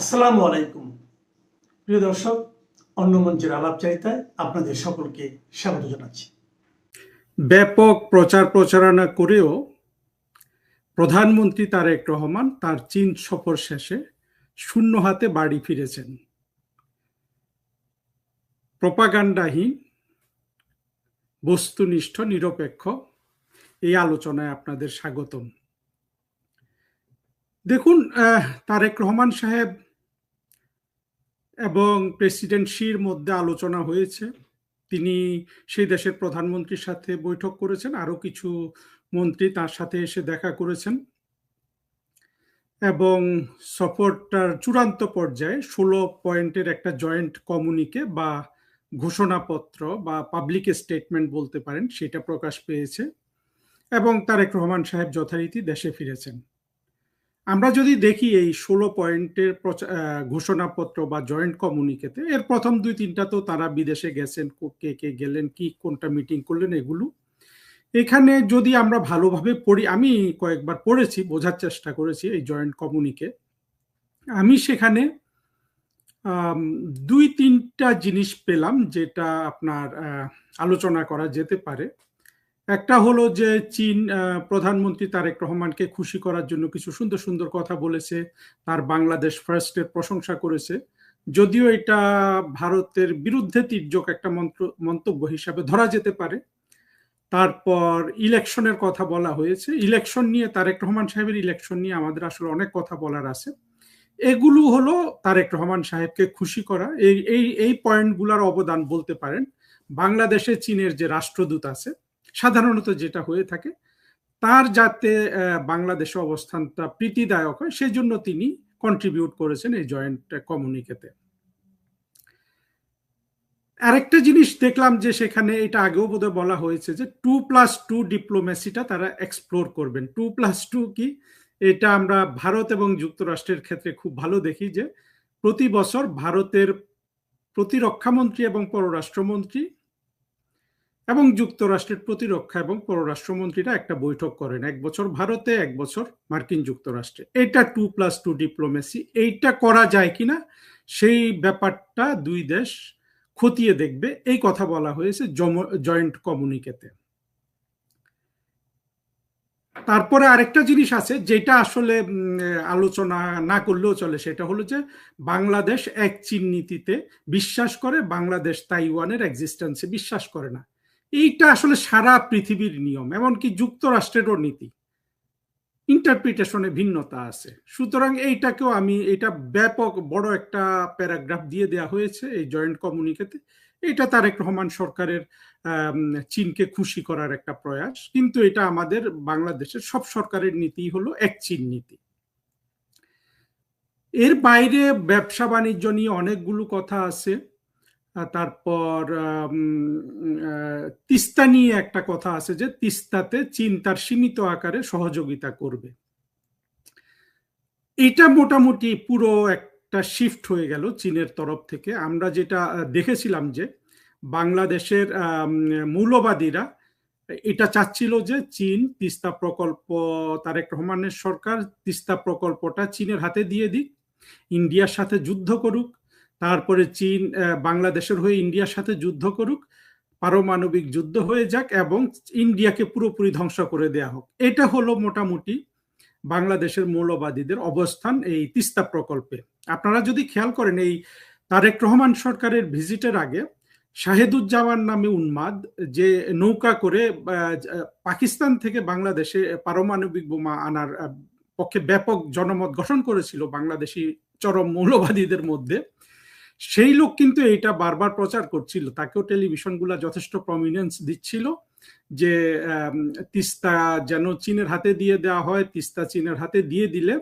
আসসালামু আলাইকুম প্রিয় দর্শক, অন্য মঞ্চের আলাপচারিতায় আপনাদের সকলকে স্বাগত জানাচ্ছি। ব্যাপক প্রচার প্রচারণা করেও প্রধানমন্ত্রী তারেক রহমান তার চীন সফর শেষে শূন্য হাতে বাড়ি ফিরেছেন। প্রপাগান্ডাহীন, বস্তুনিষ্ঠ, নিরপেক্ষ এই আলোচনায় আপনাদের স্বাগতম। দেখুন, তারেক রহমান সাহেব এবং প্রেসিডেন্ট শির মধ্যে আলোচনা হয়েছে। তিনি সেই দেশের প্রধানমন্ত্রীর সাথে বৈঠক করেছেন, আরো কিছু মন্ত্রী তার সাথে এসে দেখা করেছেন এবং সফরটার চূড়ান্ত পর্যায়ে 16 পয়েন্টের একটা জয়েন্ট কমিউনিকে বা ঘোষণাপত্র বা পাবলিক স্টেটমেন্ট বলতে পারেন, সেটা প্রকাশ পেয়েছে এবং তারেক রহমান সাহেব যথারীতি দেশে ফিরেছেন। আমরা যদি দেখি এই 16 পয়েন্টের ঘোষণাপত্র বা জয়েন্ট কমিউনিকেতে এর প্রথম 2-3টা তো তারা বিদেশে গেছেন, কে কে গেলেন, কি কোনটা মিটিং করলেন, এগুলো এখানে যদি আমরা ভালোভাবে পড়ি, আমি কয়েকবার পড়েছি, বোঝার চেষ্টা করেছি এই জয়েন্ট কমিউনিকে, আমি সেখানে 2-3টা জিনিস পেলাম যেটা আপনার আলোচনা করা যেতে পারে। একটা হলো যে চীন প্রধানমন্ত্রী তারেক রহমানকে খুশি করার জন্য কিছু সুন্দর সুন্দর কথা বলেছে, তার বাংলাদেশ ফার্স্টের প্রশংসা করেছে, যদিও এটা ভারতের বিরুদ্ধে তির্যক একটা মন্তব্য হিসাবে ধরা যেতে পারে। তারপর ইলেকশনের কথা বলা হয়েছে। ইলেকশন নিয়ে, তারেক রহমান সাহেবের ইলেকশন নিয়ে আমাদের আসলে অনেক কথা বলার আছে। এগুলো হলো তারেক রহমান সাহেবকে খুশি করা। এই পয়েন্টগুলোর অবদান বলতে পারেন বাংলাদেশে চীনের যে রাষ্ট্রদূত আছে, সাধারণত যেটা হয়ে থাকে, তার যাতে বাংলাদেশে অবস্থানটা প্রীতিদায়ক হয় সেই জন্য তিনি কন্ট্রিবিউট করেছেন এই জয়েন্ট কমিউনিকেতে। আরেকটা জিনিস দেখলাম যে সেখানে, এটা আগেও বোধহয় বলা হয়েছে, যে 2+2 ডিপ্লোমেসিটা তারা এক্সপ্লোর করবেন। 2+2 কি, এটা আমরা ভারত এবং যুক্তরাষ্ট্রের ক্ষেত্রে খুব ভালো দেখি যে প্রতি বছর ভারতের প্রতিরক্ষামন্ত্রী এবং পররাষ্ট্রমন্ত্রী এবং যুক্তরাষ্ট্রের প্রতিরক্ষা এবং পররাষ্ট্রমন্ত্রীরা একটা বৈঠক করেন, এক বছর ভারতে, এক বছর মার্কিন যুক্তরাষ্ট্রে। এটা 2+2 ডিপ্লোমেসি। এইটা করা যায় কিনা সেই ব্যাপারটা দুই দেশ খতিয়ে দেখবে, এই কথা বলা হয়েছে জয়েন্ট কমিউনিকেতে। তারপরে আরেকটা জিনিস আছে যেটা আসলে আলোচনা না করলেও চলে, সেটা হলো যে বাংলাদেশ এক চীন নীতিতে বিশ্বাস করে, বাংলাদেশ তাইওয়ানের এক্সিস্টেন্সে বিশ্বাস করে না। এইটা আসলে সারা পৃথিবীর নিয়ম, এমনকি যুক্তরাষ্ট্রেরও নীতি, ইন্টারপ্রিটেশনে ভিন্নতা আছে। সুতরাং এইটাকেও এটা ব্যাপক বড় একটা প্যারাগ্রাফ দিয়ে দেয়া হয়েছে এই জয়েন্ট কমিউনিকেতে। এটা তারেক রহমান সরকারের চীনকে খুশি করার একটা প্রয়াস, কিন্তু এটা আমাদের বাংলাদেশের সব সরকারের নীতি হলো এক চীন নীতি। এর বাইরে ব্যবসা বাণিজ্য নিয়ে অনেকগুলো কথা আছে। তারপর তিস্তা নিয়ে একটা কথা আছে, যে তিস্তাতে চীন তার সীমিত আকারে সহযোগিতা করবে। এটা মোটামুটি পুরো একটা শিফট হয়ে গেল চীনের তরফ থেকে। আমরা যেটা দেখেছিলাম যে বাংলাদেশের মৌলবাদীরা এটা চাচ্ছিল যে চীন তিস্তা প্রকল্প, তারেক রহমানের সরকার তিস্তা প্রকল্পটা চীনের হাতে দিয়ে দিক, ইন্ডিয়ার সাথে যুদ্ধ করুক, তারপরে চীন বাংলাদেশের হয়ে ইন্ডিয়ার সাথে যুদ্ধ করুক, পারমাণবিক যুদ্ধ হয়ে যাক এবং ইন্ডিয়াকে পুরোপুরি ধ্বংস করে দেয়া হোক। এটা হলো মোটামুটি বাংলাদেশের মৌলবাদীদের অবস্থান এই তিস্তা প্রকল্পে। আপনারা যদি খেয়াল করেন, এই তারেক রহমান সরকারের ভিজিটের আগে শাহেদুজ্জামান নামে উন্মাদ, যে নৌকা করে পাকিস্তান থেকে বাংলাদেশে পারমাণবিক বোমা আনার পক্ষে ব্যাপক জনমত গঠন করেছিল বাংলাদেশি চরম মৌলবাদীদের মধ্যে, সেই লোক কিন্তু এটা বারবার প্রচার করছিল, তাকেও টেলিভিশনগুলো যথেষ্ট প্রমিনেন্স দিচ্ছিল যে তিস্তা যেন চীনের হাতে দিয়ে দেওয়া হয়। তিস্তা চীনের হাতে দিয়ে দিলে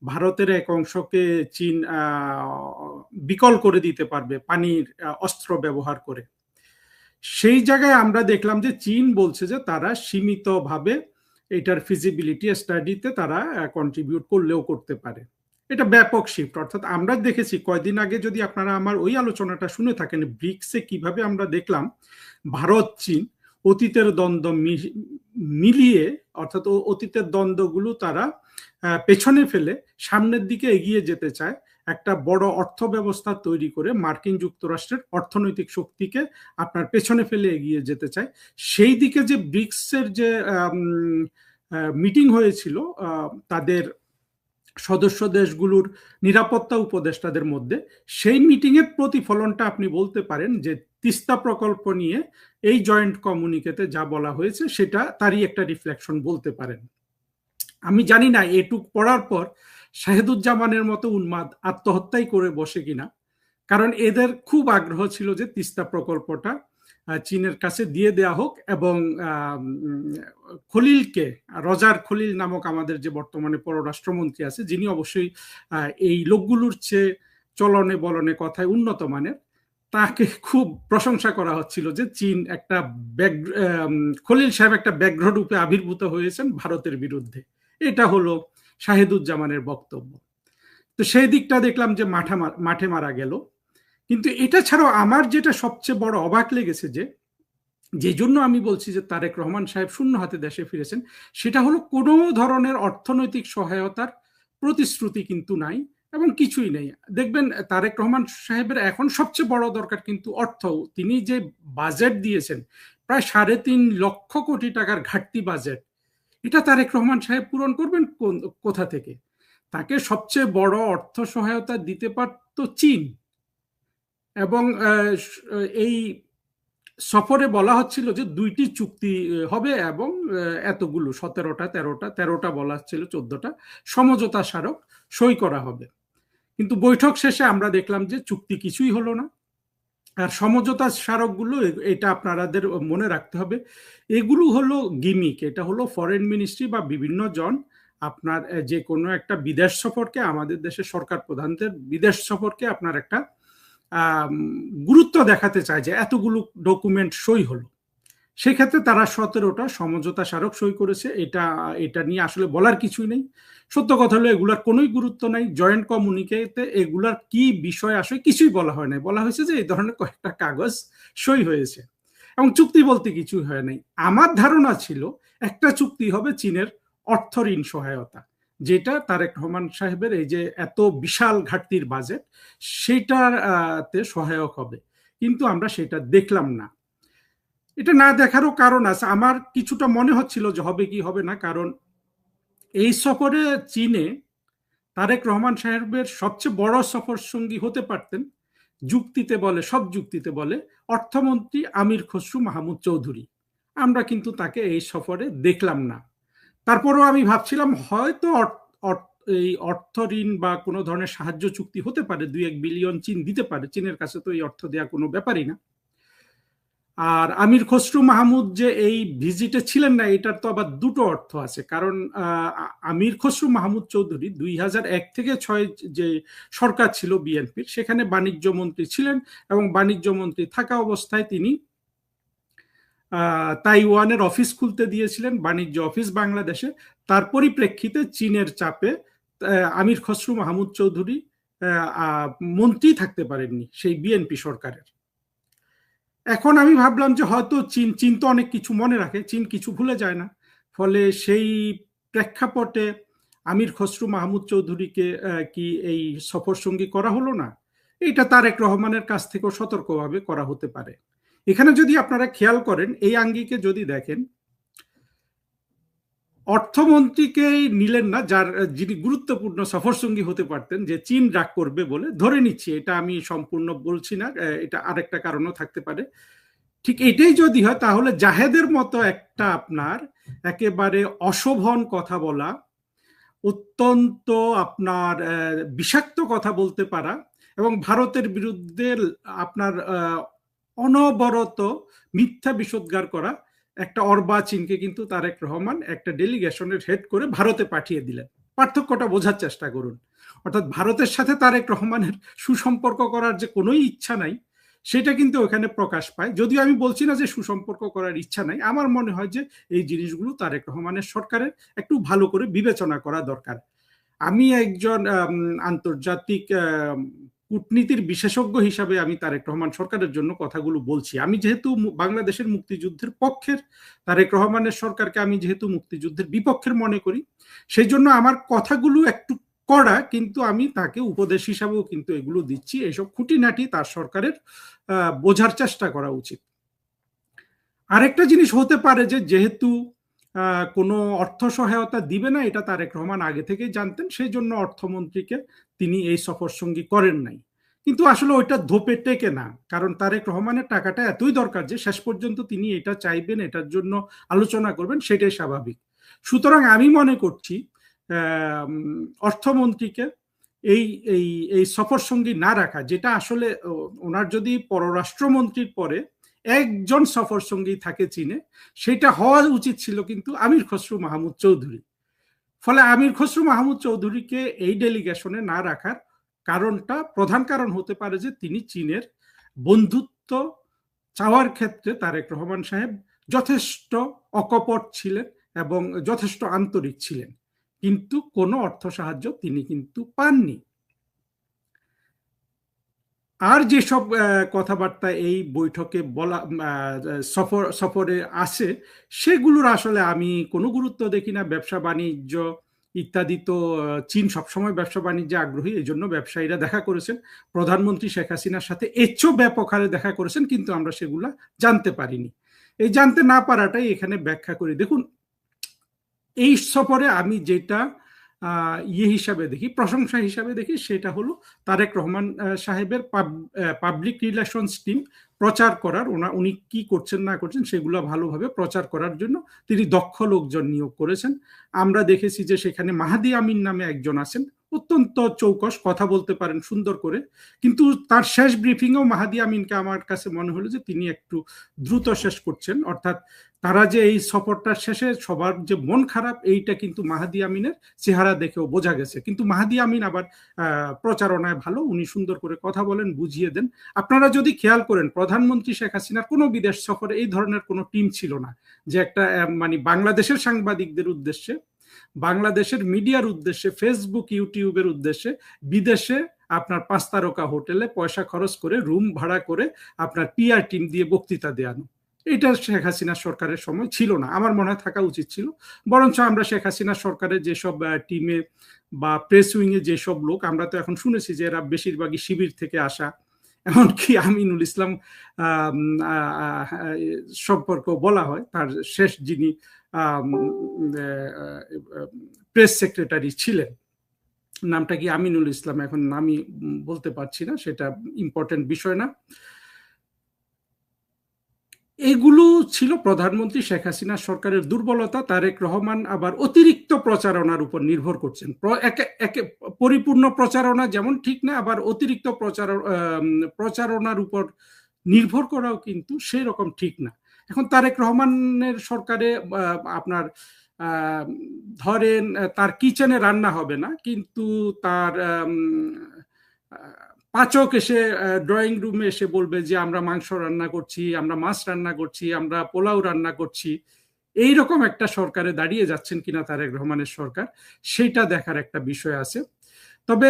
ভারতের এক অংশকে চীন বিকল করে দিতে পারবে পানির অস্ত্র ব্যবহার করে। সেই জায়গায় আমরা দেখলাম যে চীন বলছে যে তারা সীমিতভাবে এটার ফিজিবিলিটি স্টাডিতে তারা কন্ট্রিবিউট করলেও করতে পারে। এটা ব্যাপক শিফট। অর্থাৎ আমরা দেখেছি কয়দিন আগে, যদি আপনারা আমার ওই আলোচনাটা শুনে থাকেন, ব্রিক্সে কিভাবে আমরা দেখলাম ভারত চীন অতীতের দ্বন্দ্ব মিলিয়ে, অর্থাৎ অতীতের দ্বন্দ্বগুলো তারা পেছনে ফেলে সামনের দিকে এগিয়ে যেতে চায় একটা বড় অর্থ ব্যবস্থা তৈরি করে মার্কিন যুক্তরাষ্ট্রের অর্থনৈতিক শক্তিকে আপনার পেছনে ফেলে এগিয়ে যেতে চায়। সেই দিকে যে ব্রিক্সের যে মিটিং হয়েছিল তাদের সদস্য দেশগুলোর নিরাপত্তা উপদেষ্টাদের মধ্যে, সেই মিটিংয়ের প্রতিফলনটা আপনি বলতে পারেন যে তিস্তা প্রকল্প নিয়ে এই জয়েন্ট কমিউনিকেতে যা বলা হয়েছে সেটা তারই একটা রিফ্লেকশন বলতে পারেন। আমি জানি না এটুক পড়ার পর শাহেদুজ্জামানের মতো উন্মাদ আত্মহত্যাই করে বসে কিনা, কারণ এদের খুব আগ্রহ ছিল যে তিস্তা প্রকল্পটা চীনের কাছে দিয়ে দেয়া হোক এবং খলিলকে, রজার খলিল নামক আমাদের যে বর্তমানে পররাষ্ট্রমন্ত্রী আছে, যিনি অবশ্যই এই লোকগুলোর চেয়ে চলনে বলনে কথায় উন্নত মানের, তাকে খুব প্রশংসা করা হচ্ছিল যে চীন একটা খলিল সাহেব একটা ব্যাঘ্র রূপে আবির্ভূত হয়েছেন ভারতের বিরুদ্ধে। এটা হলো শাহেদুজ্জামানের বক্তব্য। তো সেই দিকটা দেখলাম যে মাঠে মারা গেল। কিন্তু এটা ছাড়াও আমার যেটা সবচেয়ে বড় অবাক লেগেছে, যে জন্য আমি বলছি যে তারেক রহমান সাহেব শূন্য হাতে দেশে ফিরেছেন, সেটা হলো কোনো ধরনের অর্থনৈতিক সহায়তার প্রতিশ্রুতি কিন্তু নাই এবং কিছুই নেই। দেখবেন তারেক রহমান সাহেবের এখন সবচেয়ে বড় দরকার কিন্তু অর্থ। তিনি যে বাজেট দিয়েছেন, প্রায় 3.5 লক্ষ কোটি টাকার ঘাটতি বাজেট, এটা তারেক রহমান সাহেব পূরণ করবেন কোথা থেকে? তাকে সবচেয়ে বড় অর্থ সহায়তা দিতে পারত চীন। এবং এই সফরে বলা হচ্ছিল যে 2টি চুক্তি হবে এবং এতগুলো 13টা বলা হচ্ছিল, 14টা সমঝোতা স্মারক সই করা হবে। কিন্তু বৈঠক শেষে আমরা দেখলাম যে চুক্তি কিছুই হলো না। আর সমঝোতা স্মারকগুলো, এটা আপনাদের মনে রাখতে হবে, এগুলো হলো গিমিক। এটা হলো ফরেন মিনিস্ট্রি বা বিভিন্ন জন আপনার যে কোনো একটা বিদেশ সফরকে, আমাদের দেশের সরকার প্রধানদের বিদেশ সফরকে আপনার একটা গুরুত্ব দেখাতে চায় যে এতগুলো ডকুমেন্ট সই হলো। সেক্ষেত্রে তারা 17টা সমঝোতা স্মারক সই করেছে। এটা নিয়ে আসলে বলার কিছুই নেই। সত্য কথা হলো এগুলার কোনোই গুরুত্ব নাই। জয়েন্ট কমিউনিকেতে এগুলার কি বিষয় আসে কিছুই বলা হয় নাই। বলা হয়েছে যে এই ধরনের কয়েকটা কাগজ সই হয়েছে এবং চুক্তি বলতে কিছুই হয় নাই। আমার ধারণা ছিল একটা চুক্তি হবে চীনের অর্থ ঋণ সহায়তা, যেটা তারেক রহমান সাহেবের এই যে এত বিশাল ঘাটতির বাজেট, সেটাতে সহায়ক হবে। কিন্তু আমরা সেটা দেখলাম না। এটা না দেখারও কারণ আছে। আমার কিছুটা মনে হচ্ছিল যে হবে কি হবে না, কারণ এই সফরে চীনে তারেক রহমান সাহেবের সবচেয়ে বড় সফর সঙ্গী হতে পারতেন, সব যুক্তিতে বলে অর্থমন্ত্রী আমির খসরু মাহমুদ চৌধুরী। আমরা কিন্তু তাকে এই সফরে দেখলাম না। তারপরেও আমি ভাবছিলাম হয়তো এই অর্থ ঋণ বা কোনো ধরনের সাহায্য চুক্তি হতে পারে, 2-1 বিলিয়ন চীন দিতে পারে। চীনের কাছে তো এই অর্থ দেওয়া কোনো ব্যাপারই না। আর আমির খসরু মাহমুদ যে এই ভিজিটে ছিলেন না, এটার তো আবার দুটো অর্থ আছে। কারণ আমির খসরু মাহমুদ চৌধুরী 2001 থেকে 6 যে সরকার ছিল বিএনপির, সেখানে বাণিজ্য মন্ত্রী ছিলেন এবং বাণিজ্য মন্ত্রী থাকা অবস্থায় তিনি তাইওয়ানের অফিস খুলতে দিয়েছিলেন, বাণিজ্য অফিস বাংলাদেশে। তার পরিপ্রেক্ষিতে চীনের চাপে আমির খসরু মাহমুদ চৌধুরী মন্ত্রী থাকতে পারেননি সেই বিএনপি সরকারের। এখন আমি ভাবলাম যে হয়তো চীন তো অনেক কিছু মনে রাখে, চীন কিছু ভুলে যায় না। ফলে সেই প্রেক্ষাপটে আমির খসরু মাহমুদ চৌধুরীকে কি এই সফর সঙ্গী করা হলো না? এটা তারেক রহমানের কাছ থেকেও সতর্কভাবে করা হতে পারে। এখানে যদি আপনারা খেয়াল করেন, এই আঙ্গিকে যদি দেখেন, অর্থমন্ত্রীকে নিলেন না, যিনি গুরুত্বপূর্ণ সফর সঙ্গী হতে পারতেন, যে চীন রাগ করবে বলে ধরে নিচ্ছি, এটা আমি সম্পূর্ণ বলছি না, এটা আরেকটা কারণও থাকতে পারে। ঠিক এটাই যদি হয়, তাহলে জাহেদের মতো একটা আপনার একেবারে অশোভন কথা বলা, অত্যন্ত আপনার বিষাক্ত কথা বলতে পারা এবং ভারতের বিরুদ্ধে আপনার অনবরত মিথ্যা বিষোদ্গার করা একটা অর্বাচীনকে কিন্তু তারেক রহমান একটা ডেলিগেশনের হেড করে ভারতে পাঠিয়ে দিলেন। পার্থক্যটা বোঝার চেষ্টা করুন। অর্থাৎ ভারতের সাথে তারেক রহমানের সুসম্পর্ক করার যে কোনো ইচ্ছা নাই, সেটা কিন্তু ওখানে প্রকাশ পায়। যদিও আমি বলছি না যে সুসম্পর্ক করার ইচ্ছা নাই, আমার মনে হয় যে এই জিনিসগুলো তারেক রহমানের সরকারের একটু ভালো করে বিবেচনা করা দরকার। আমি একজন আন্তর্জাতিক কূটনীতির বিশেষজ্ঞ হিসাবে আমি তারেক রহমান সরকারের জন্য কথাগুলো বলছি। আমি যেহেতু বাংলাদেশের মুক্তিযুদ্ধের পক্ষের, তারেক রহমানের সরকারকে আমি যেহেতু মুক্তিযুদ্ধের বিপক্ষের মনে করি, সেই জন্য আমার কথাগুলো একটু কড়া, কিন্তু আমি তাকে উপদেশ হিসাবেও কিন্তু এগুলো দিচ্ছি। এইসব খুঁটিনাটি তার সরকারের বোঝার চেষ্টা করা উচিত। আরেকটা জিনিস হতে পারে যে যেহেতু কোনো অর্থ সহায়তা দিবে না এটা তারেক রহমান আগে থেকেই জানতেন, সেই জন্য অর্থমন্ত্রীকে তিনি এই সফর সঙ্গী করেন নাই। কিন্তু আসলে ওইটা ধোপে টেকে না, কারণ তারেক রহমানের টাকাটা এতই দরকার যে শেষ পর্যন্ত তিনি এটা চাইবেন, এটার জন্য আলোচনা করবেন, সেটাই স্বাভাবিক। সুতরাং আমি মনে করছি অর্থমন্ত্রীকে এই এই এই সফর সঙ্গী না রাখা, যেটা আসলে ওনার যদি পররাষ্ট্রমন্ত্রীর পরে একজন সফর সঙ্গী থাকে চীনে, সেটা হওয়া উচিত ছিল কিন্তু আমির খসরু মাহমুদ চৌধুরী। ফলে আমির খসরু মাহমুদ চৌধুরীকে এই ডেলিগেশনে না রাখার কারণটা, প্রধান কারণ হতে পারে যে তিনি চীনের বন্ধুত্ব চাওয়ার ক্ষেত্রে তারেক রহমান সাহেব যথেষ্ট অকপট ছিলেন এবং যথেষ্ট আন্তরিক ছিলেন, কিন্তু কোনো অর্থ সাহায্য তিনি কিন্তু পাননি। আর যেসব কথাবার্তা এই বৈঠকে বলা সফরে আসে, সেগুলোর আসলে আমি কোনো গুরুত্ব দেখি না। ব্যবসা বাণিজ্য ইত্যাদি তো চীন সবসময় ব্যবসা বাণিজ্যে আগ্রহী, এই জন্য ব্যবসায়ীরা দেখা করেছেন, প্রধানমন্ত্রী শেখ হাসিনার সাথে এর ব্যাপক হারে দেখা করেছেন, কিন্তু আমরা সেগুলা জানতে পারিনি। এই জানতে না পারাটাই এখানে ব্যাখ্যা করি। দেখুন, এই সফরে আমি যেটা হিসাবে দেখি, প্রশংসা হিসাবে দেখি, সেটা হলো তারেক রহমান সাহেবের পাবলিক রিলেশনস টিম প্রচার করার, উনি কি করছেন না করছেন সেগুলো ভালোভাবে প্রচার করার জন্য তিনি দক্ষ লোকজন নিয়োগ করেছেন। আমরা দেখেছি যে সেখানে মাহাদি আমিন নামে একজন আছেন, অত্যন্ত চৌকস, কথা বলতে পারেন সুন্দর করে, কিন্তু তার শেষ ব্রিফিংয়েও মাহাদি আমিনকে আমার কাছে মনে হলো যে তিনি একটু দ্রুত শেষ করছেন। অর্থাৎ তারা যে এই সফরটার শেষে সবার যে মন খারাপ, এইটা কিন্তু মাহাদি আমিনের চেহারা দেখেও বোঝা গেছে। কিন্তু মাহাদি আমিন আবার প্রচারণায় ভালো, উনি সুন্দর করে কথা বলেন, বুঝিয়ে দেন। আপনারা যদি খেয়াল করেন, প্রধানমন্ত্রী শেখ হাসিনার কোনো বিদেশ সফরে এই ধরনের কোনো টিম ছিল না, যে একটা মানে বাংলাদেশের সাংবাদিকদের উদ্দেশ্যে, বাংলাদেশের মিডিয়ার উদ্দেশ্যে, ফেসবুক ইউটিউবের উদ্দেশ্যে বিদেশে আপনার 5 তারকা হোটেলে পয়সা খরচ করে রুম ভাড়া করে আপনার পিআর টিম দিয়ে বক্তৃতা দেওয়ানো, এটা শেখ হাসিনা সরকারের সময় ছিল না। আমার মনে হয় থাকা উচিত ছিল। বরঞ্চ আমরা শেখ হাসিনা সরকারের যেসব টিমে বা প্রেস উইংয়ে যেসব লোক, আমরা তো এখন শুনেছি যে এরা বেশিরভাগই শিবির থেকে আসা, এমনকি আমিনুল ইসলাম সম্পর্ক বলা হয়, তার শেষ যিনি প্রেস সেক্রেটারি ছিলেন, নামটা কি আমিনুল ইসলাম, এখন আমি বলতে পারছি না, সেটা ইম্পর্টেন্ট বিষয় না। এগুলো ছিল প্রধানমন্ত্রী শেখ হাসিনা সরকারের দুর্বলতা। তারেক রহমান আবার অতিরিক্ত প্রচারণার উপর নির্ভর করছেন। পরিপূর্ণ প্রচারণা যেমন ঠিক না, আবার অতিরিক্ত প্রচারণার উপর নির্ভর করাও কিন্তু সেই রকম ঠিক না। এখন তারেক রহমানের সরকারে আপনার ধরেন তার কিচেনে রান্না হবে না, কিন্তু তার পাচক এসে ড্রয়িং রুমে এসে বলবে যে আমরা মাংস রান্না করছি, আমরা মাছ রান্না করছি, আমরা পোলাও রান্না করছি। এইরকম একটা সরকারে দাঁড়িয়ে যাচ্ছেন কিনা তারেক রহমানের সরকার, সেটা দেখার একটা বিষয় আছে। তবে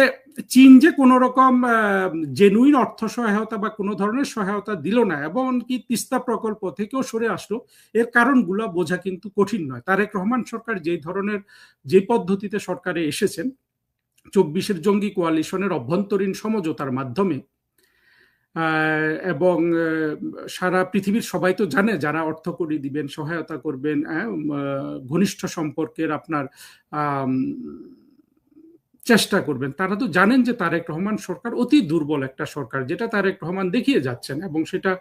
চীন যে কোনো রকম জেনুইন অর্থ সহায়তা বা কোনো ধরনের সহায়তা দিল না, এবং কি তিস্তা প্রকল্প থেকেও সরে আসলো, এর কারণগুলো বোঝা কিন্তু কঠিন নয়। তারেক রহমান সরকার যে পদ্ধতিতে সরকারে এসেছেন, 24-এর জঙ্গি কোয়ালিশনের অভ্যন্তরীণ সমঝোতার মাধ্যমে, এবং সারা পৃথিবীর সবাই তো জানে যারা অর্থ কড়ি দিবেন, সহায়তা করবেন, ঘনিষ্ঠ সম্পর্কের আপনার চেষ্টা করবেন, তারা তো জানেন যে তারেক রহমান সরকার অতি দুর্বল একটা সরকার, যেটা তারেক রহমান দেখিয়ে যাচ্ছেন। এবং সেটা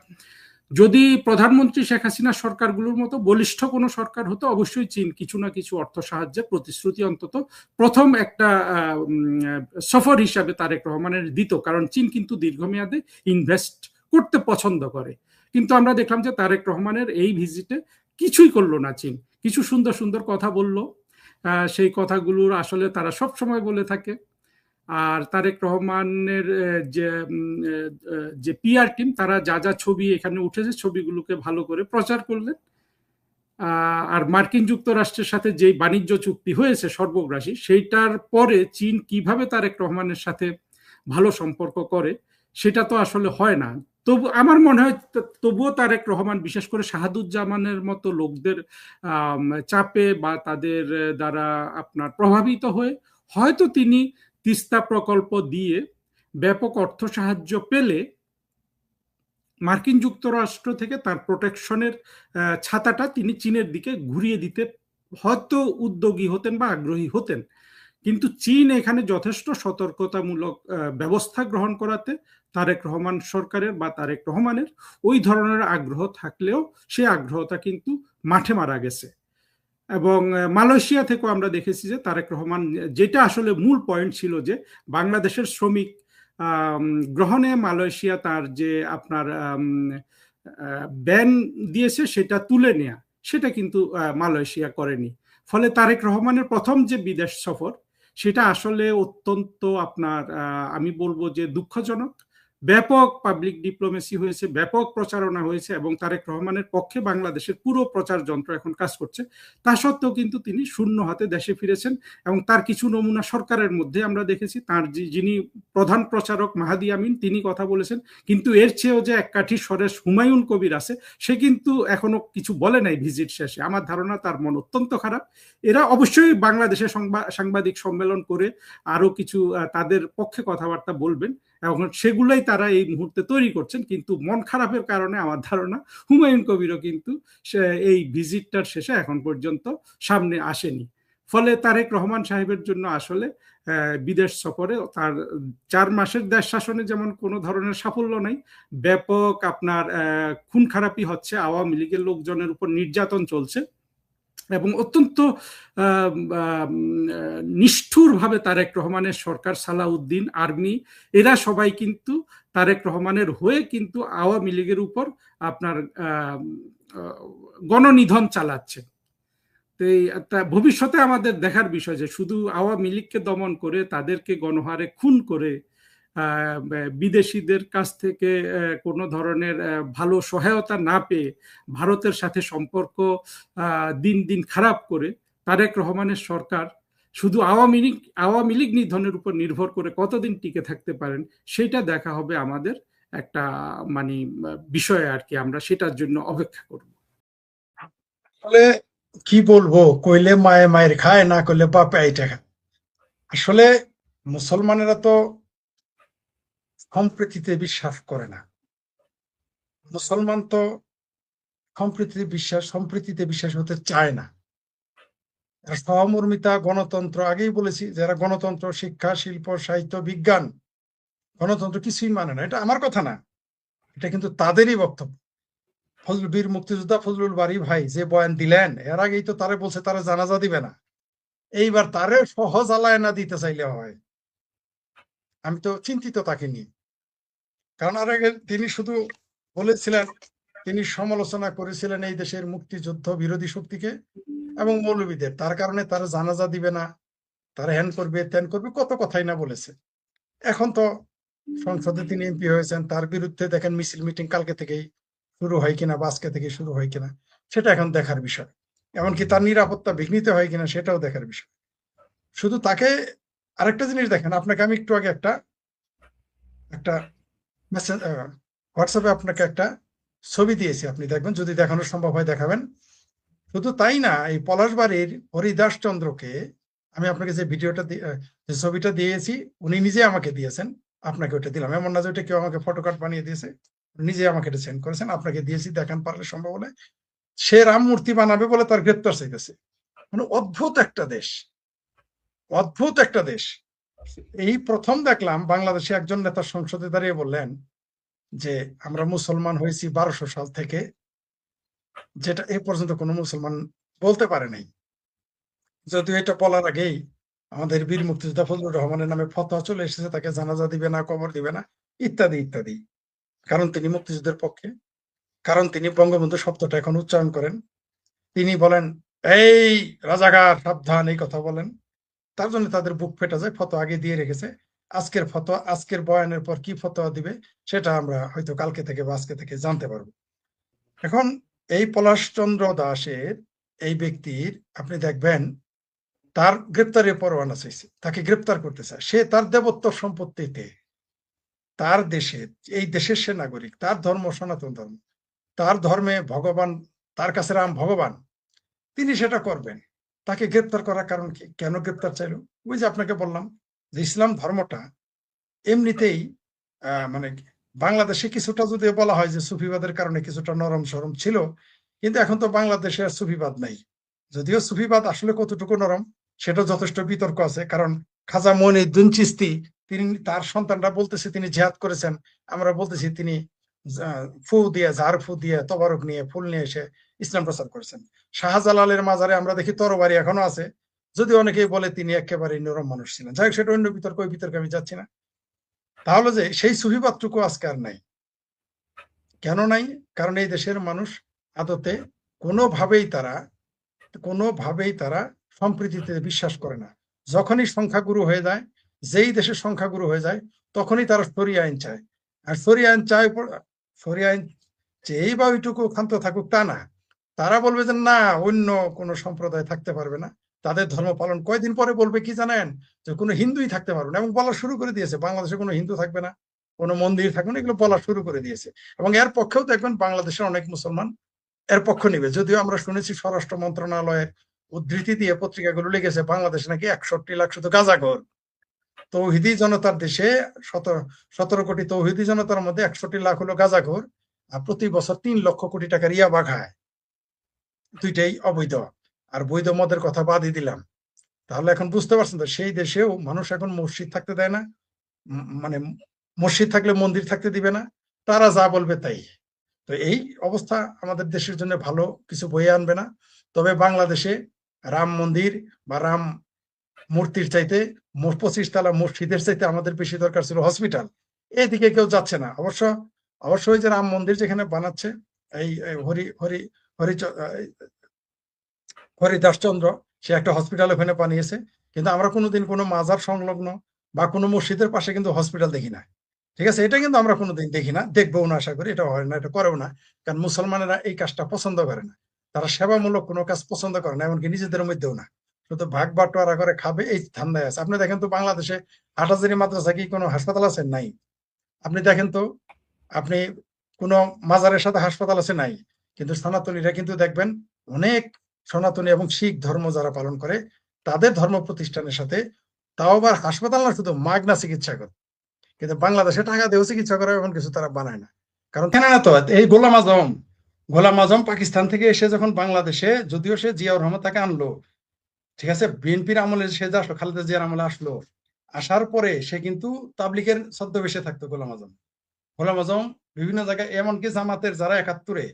যদি প্রধানমন্ত্রী শেখ হাসিনা সরকারগুলোর মতো বলিষ্ঠ কোনো সরকার হতো, অবশ্যই চীন কিছু না কিছু অর্থ সাহায্যের প্রতিশ্রুতি অন্তত প্রথম একটা সফর হিসাবে তারেক রহমানের দিত, কারণ চীন কিন্তু দীর্ঘমেয়াদে ইনভেস্ট করতে পছন্দ করে। কিন্তু আমরা দেখলাম যে তারেক রহমানের এই ভিজিটে কিছুই করলো না চীন। কিছু সুন্দর সুন্দর কথা বললো, সেই কথাগুলোর আসলে তারা সব সময় বলে থাকে। আর তারেক রহমানের যে পিআর টিম, তারা যা যা ছবি এখানে উঠেছে ছবিগুলোকে ভালো করে প্রচার করলেন। আর মার্কিন যুক্তরাষ্ট্রের সাথে যে বাণিজ্য চুক্তি হয়েছে সর্বগ্রাসী, সেইটার পরে চীন কিভাবে তারেক রহমানের সাথে ভালো সম্পর্ক করে সেটা তো আসলে হয় না। তবু আমার মনে হয় তবুও তারেক রহমান, বিশেষ করে শাহাদুজ্জামানের মতো লোকদের চাপে বা তাদের দ্বারা আপনার প্রভাবিত হয়ে হয়তো তিনি তিস্তা প্রকল্প দিয়ে ব্যাপক অর্থ সাহায্য পেলে মার্কিন যুক্তরাষ্ট্র থেকে তার প্রোটেকশনের ছাতাটা তিনি চীনের দিকে ঘুরিয়ে দিতে হয়তো উদ্যোগী হতেন বা আগ্রহী হতেন। কিন্তু চীন এখানে যথেষ্ট সতর্কতামূলক ব্যবস্থা গ্রহণ করাতে তারেক রহমান সরকারের বা তারেক রহমানের ওই ধরনের আগ্রহ থাকলেও সে আগ্রহটা কিন্তু মাঠে মারা গেছে। এবং মালয়েশিয়া থেকেও আমরা দেখেছি যে তারেক রহমান, যেটা আসলে মূল পয়েন্ট ছিল যে বাংলাদেশের শ্রমিক গ্রহণে মালয়েশিয়া তার যে আপনার ব্যান দিয়েছে সেটা তুলে নেয়া, সেটা কিন্তু মালয়েশিয়া করেনি। ফলে তারেক রহমানের প্রথম যে বিদেশ সফর সেটা আসলে অত্যন্ত আপনার আমি বলবো যে দুঃখজনক। ব্যাপক পাবলিক ডিপ্লোমেসি হয়েছে, ব্যাপক প্রচারণা হয়েছে এবং তারেক রহমানের পক্ষে বাংলাদেশের পুরো প্রচার যন্ত্র এখন কাজ করছে। তা সত্ত্বেও কিন্তু তিনি শূন্য হাতে দেশে ফিরেছেন এবং তার কিছু নমুনা সরকারের মধ্যে আমরা দেখেছি। তার যিনি প্রধান প্রচারক মাহাদি আমিন, তিনি কথা বলেছেন, কিন্তু এর চেয়েও যে এক কাঠি সরেস হুমায়ুন কবির আছে, সে কিন্তু এখনো কিছু বলে নাই ভিজিট শেষে। আমার ধারণা তার মন অত্যন্ত খারাপ। এরা অবশ্যই বাংলাদেশে সাংবাদিক সম্মেলন করে আরো কিছু তাদের পক্ষে কথাবার্তা বলবেন এবং সেগুলোই তারা এই মুহূর্তে তৈরি করছেন, কিন্তু মন খারাপের কারণে আমার ধারণা হুমায়ুন কবিরও কিন্তু এই ভিজিটটার শেষে এখন পর্যন্ত সামনে আসেনি। ফলে তারেক রহমান সাহেবের জন্য আসলে বিদেশ সফরে তার 4 মাসের দেশ শাসনে যেমন কোনো ধরনের সাফল্য নাই, ব্যাপক আপনার খুন খারাপি হচ্ছে, আওয়ামী লীগের লোকজনের উপর নির্যাতন চলছে এবং অত্যন্ত নিষ্ঠুরভাবে তারেক রহমানের সরকার, সালাউদ্দিন, আর্মি, এরা সবাই কিন্তু তারেক রহমানের হয়ে কিন্তু আওয়ামী লীগের উপর আপনার গণনিধন চালাচ্ছে। তো ভবিষ্যতে আমাদের দেখার বিষয় যে শুধু আওয়ামী লীগকে দমন করে তাদেরকে গণহারে খুন করে বিদেশিদের কাছ থেকে কোনো ধরনের ভালো সহায়তা না পেয়ে ভারতের সাথে সম্পর্ক দিন দিন খারাপ করে তারেক রহমানের সরকার শুধু আওয়ামী লীগ নিধনের উপর নির্ভর করে কতদিন টিকে থাকতে পারেন সেটা দেখা হবে আমাদের একটা মানে বিষয় আর কি। আমরা সেটার জন্য অপেক্ষা করব। আসলে কি বলবো, কইলে মায়ে মায়ের খায়, না করলে বাপে আইটা খায়। আসলে মুসলমানেরা তো সম্প্রীতিতে বিশ্বাস করে না। মুসলমান তো সম্প্রীতিতে বিশ্বাস হতে চায় না। সহমর্মিতা, গণতন্ত্র, আগেই বলেছি, যারা গণতন্ত্র, শিক্ষা, শিল্প, সাহিত্য, বিজ্ঞান, গণতন্ত্র কিছুই মানে না। এটা আমার কথা না, এটা কিন্তু তাদেরই বক্তব্য। বীর মুক্তিযোদ্ধা ফজলুল বারী ভাই যে বয়ান দিলেন, এর আগেই তো তারে বলছে তারা জানাজা দিবে না, এইবার তারে সহজ আলায় না দিতে চাইলে হয়। আমি তো চিন্তিত তাকে নিয়ে, কারণ আর আগে তিনি শুধু বলেছিলেন, তিনি সমালোচনা করেছিলেন এই দেশের মুক্তিযুদ্ধ বিরোধী শক্তিকে এবং মৌলবীদের, তার কারণে তারা জানাজা দিবে না, তারা হ্যান করবে ত্যান করবে, কত কথাই না বলেছে। এখন তো সংসদে তিনি এমপি হয়েছেন, তার বিরুদ্ধে দেখেন মিছিল মিটিং কালকে থেকেই শুরু হয় কিনা বা আজকে থেকে শুরু হয় কিনা সেটা এখন দেখার বিষয়। এমনকি তার নিরাপত্তা বিঘ্নিত হয় কিনা সেটাও দেখার বিষয়। শুধু তাকে আরেকটা জিনিস দেখেন, আপনাকে আমি একটু আগে একটা মেসেজ হোয়াটসঅ্যাপে আপনাকে একটা ছবি দিয়েছি, আপনি দেখবেন, যদি দেখানো সম্ভব হয় দেখাবেন। শুধু তাই না, এই পলাশবাড়ির হরিদাস চন্দ্রকে আমি আপনাকে যে ভিডিওটা যে ছবিটা দিয়েছি, উনি নিজে আমাকে দিয়েছেন, আপনাকে ওটা দিলাম। এমন না যে ওটা কেউ আমাকে ফটোকার্ড বানিয়ে দিয়েছে, নিজে আমাকে এটা সেন্ড করেছেন, আপনাকে দিয়েছি, দেখান পারলে সম্ভব হলে। সে রাম মূর্তি বানাবে বলে তার গ্রেপ্তার চাইতেছে। মানে অদ্ভুত একটা দেশ, অদ্ভুত একটা দেশ। এই প্রথম দেখলাম বাংলাদেশে একজন নেতা সংসদে দাঁড়িয়ে বললেন যে আমরা মুসলমান হয়েছি 1200 সাল থেকে, যেটা এ পর্যন্ত কোনো মুসলমান বলতে পারে নাই। যদিও এটা বলার আগেই আমাদের বীর মুক্তিযোদ্ধা ফজলুর রহমানের নামে ফতোয়া চলে এসেছে, তাকে জানাজা দিবে না, কবর দিবে না, ইত্যাদি ইত্যাদি। কারণ তিনি মুক্তিযুদ্ধের পক্ষে, কারণ তিনি বঙ্গবন্ধু শব্দটা এখন উচ্চারণ করেন, তিনি বলেন এই রাজাকার সাবধান, এই কথা বলেন। তার জন্য তাদের বুক ফেটে যায়, ফতোয়া আগে দিয়ে রেখেছে। আজকের ফতোয়া, আজকের বয়ানের পর কি ফতোয়া দিবে সেটা আমরা হয়তো কালকে থেকে বা আজকে থেকে জানতে পারবো। এখন এই পলাশচন্দ্র দাসের, এই ব্যক্তির আপনি দেখবেন তার গ্রেপ্তারের পরোয়ানা চাইছে, তাকে গ্রেপ্তার করতে চায়। সে তার দেবত্ব সম্পত্তিতে, তার দেশে, এই দেশের সে নাগরিক, তার ধর্ম সনাতন ধর্ম, তার ধর্মে ভগবান, তার কাছে রাম ভগবান, তিনি সেটা করবেন। তাকে গ্রেপ্তার করার কারণ কি? কেন গ্রেপ্তার চাইলো? ওই যে আপনাকে বললাম, যে ইসলাম ধর্মটা এমনিতেই মানে বাংলাদেশে কিছুটা যদি বলা হয় যে সুফিবাদের কারণে কিছুটা নরম সরম ছিল, কিন্তু এখন তো বাংলাদেশে আর সুফিবাদ নাই। যদিও সুফিবাদ আসলে কতটুকু নরম সেটা যথেষ্ট বিতর্ক আছে, কারণ খাজা মঈনুদ্দিন চিশতি তিনি তার সন্তানরা বলতেছে তিনি জিহাদ করেছেন, আমরা বলতেছি তিনি ফু দিয়ে ঝাড় ফু দিয়ে তবারক নিয়ে ফুল নিয়ে এসে ইসলাম প্রচার করেছেন। শাহজালালের মাজারে আমরা দেখি তরবারি এখনো আছে, যদি অনেকেই বলে তিনি একেবারে নরম মানুষ ছিলেন। যাই হোক, সেটা অন্য বিতর্ক, ওই বিতর্কে আমি যাচ্ছি না। তাহলে যে সেই সুফিবাদটুকু আজকে আর নাই। কেন নাই? কারণ এই দেশের মানুষ আদতে কোনোভাবেই তারা সম্প্রীতিতে বিশ্বাস করে না। যখনই সংখ্যাগুরু হয়ে যায়, যেই দেশের সংখ্যাগুরু হয়ে যায়, তখনই তারা শরিয়া আইন চায়। আর শরিয়া আইন চেয়েই বা ওইটুকু ক্ষান্ত থাকুক তা না, তারা বলবে যে না, অন্য কোনো সম্প্রদায় থাকতে পারবে না, তাদের ধর্ম পালন। কয়দিন পরে বলবে কি জানেন? যে কোনো হিন্দুই থাকতে পারবে না, এবং বলা শুরু করে দিয়েছে বাংলাদেশে কোনো হিন্দু থাকবে না, কোনো মন্দির থাকবে না, এগুলো বলা শুরু করে দিয়েছে। এবং এর পক্ষেও দেখবেন বাংলাদেশের অনেক মুসলমান এর পক্ষ নিবে। যদিও আমরা শুনেছি স্বরাষ্ট্র মন্ত্রণালয়ের উদ্ধৃতি দিয়ে পত্রিকাগুলো লিখেছে বাংলাদেশে নাকি 61 লাখ শুধু গাঁজাখোর। তৌহিদি জনতার দেশে 17 কোটি তৌহিদি জনতার মধ্যে 61 লাখ হলো গাঁজাখোর, আর প্রতি বছর 3 লক্ষ কোটি টাকার ইয়াবা খায়। দুইটাই অবৈধ। আর বৈধ মদের কথা বাদই দিলাম। তাহলে এখন বুঝতে পারছেন তো, সেই দেশেও মানুষ এখন মসজিদ থাকতে দেয় না, মানে মসজিদ থাকলে মন্দির থাকতে দিবে না, তারা যা বলবে তাই। তো এই অবস্থা আমাদের দেশের জন্য ভালো কিছু বয়ে আনবে না। তবে বাংলাদেশে রাম মন্দির বা রাম মূর্তির চাইতে 25 তলা মসজিদের চাইতে আমাদের বেশি দরকার ছিল হসপিটাল। এদিকে কেউ যাচ্ছে না। অবশ্যই যে রাম মন্দির যেখানে বানাচ্ছে এই হরি হরি হরি হরিদাসচন্দ্র, সে একটা হসপিটাল ওখানে বানিয়েছে, কিন্তু আমরা কোনোদিন কোনো মাজার সংলগ্ন বা কোনো মসজিদের পাশে কিন্তু হসপিটাল দেখি না। ঠিক আছে, এটা কিন্তু আমরা কোনোদিন দেখি না, দেখবো না, আশা করি এটা হয় না, এটা করেও না। কারণ মুসলমানেরা এই কাজটা পছন্দ করে না, তারা সেবামূলক কোনো কাজ পছন্দ করে না, এমনকি নিজেদের মধ্যেও না। শুধু ভাগ বাটোয়ারা করে খাবে এই ধান্দায় আছে। আপনি দেখেন তো বাংলাদেশে হাটহাজারী মাদ্রাসা কি কোনো হাসপাতাল আছে? নাই। আপনি দেখেন তো, আপনি কোনো মাজারের সাথে হাসপাতাল আছে? নাই। কিন্তু সনাতনীরা কিন্তু দেখবেন অনেক সনাতনী এবং শিখ ধর্ম যারা পালন করে তাদের ধর্ম প্রতিষ্ঠানের সাথে, তাও আবার হাসপাতাল না, শুধু মাগনা চিকিৎসা করে। কিন্তু বাংলাদেশে টাকা দিয়েও চিকিৎসা করে এমন কিছু তারা বানায় না। কারণ কেন না, তো এই গোলাম আজম পাকিস্তান থেকে এসে যখন বাংলাদেশে, যদিও সে জিয়াউর রহমান তাকে আনলো, ঠিক আছে, বিএনপির আমলে সে যে আসলো, খালেদা জিয়ার আমলে আসলো, আসার পরে সে কিন্তু তাবলিগের ছদ্মবেশে থাকতো। গোলাম আজম বিভিন্ন জায়গায়, এমনকি জামাতের যারা 71-এ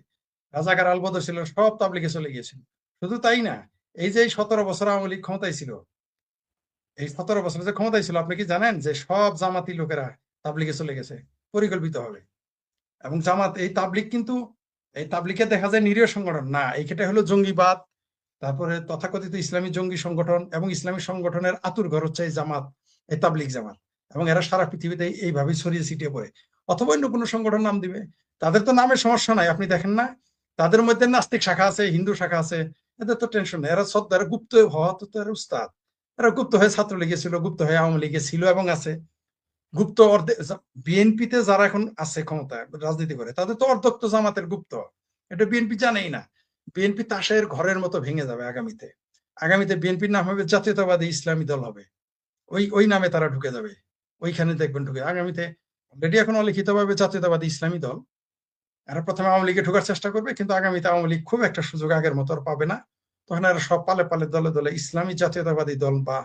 রাজাকার আলবদর ছিল, সব তাবলিগে চলে গিয়েছিল। শুধু তাই না, এই যে 17 বছর আওয়ামী লীগ ক্ষমতায় ছিল, এই 17 বছর যে ক্ষমতায় ছিল, আপনি কি জানেন যে সব জামাতি লোকেরা তাবলিগে চলে গেছে পরিকল্পিত হবে? এবং জামাত এই তাবলিগে দেখা যায় নিরীহ সংগঠন না, এইটা হলো জঙ্গিবাদ, তারপরে তথাকথিত ইসলামী জঙ্গি সংগঠন, এবং ইসলামী সংগঠনের আতুরঘর হচ্ছে এই জামাত, এই তাবলিগ জামাত। এবং এরা সারা পৃথিবীতে এইভাবে ছড়িয়ে ছিটিয়ে পড়ে। অথবা অন্য কোনো সংগঠন নাম দিবে, তাদের তো নামের সমস্যা নাই। আপনি দেখেন না, তাদের মধ্যে নাস্তিক শাখা আছে, হিন্দু শাখা আছে, এদের তো টেনশন নেই। এরা শ্রদ্ধা, গুপ্ত হওয়া তো এরা উস্তাদ। এরা গুপ্ত হয়ে ছাত্রলীগে ছিল, গুপ্ত হয়ে আওয়ামী লীগে ছিল এবং আছে, গুপ্ত অর্ধেক। বিএনপিতে যারা এখন আছে ক্ষমতায় রাজনীতি করে, তাদের তো অর্ধেক তো জামাতের গুপ্ত। এটা বিএনপি জানেই না। বিএনপি তাসের ঘরের মতো ভেঙে যাবে আগামীতে বিএনপির নাম হবে জাতীয়তাবাদী ইসলামী দল হবে। ওই নামে তারা ঢুকে যাবে, ওইখানে দেখবেন ঢুকে আগামীতে। অলরেডি এখন অলিখিত ভাবে জাতীয়তাবাদী ইসলামী দল। এরা প্রথমে আওয়ামী লীগে ঢোকার চেষ্টা করবে, কিন্তু আগামীতে আওয়ামী লীগ খুব একটা সুযোগ আগের মতো আর পাবে না। তখন এরা সব পালে পালে দলে দলে ইসলামী জাতীয়তাবাদী দল বা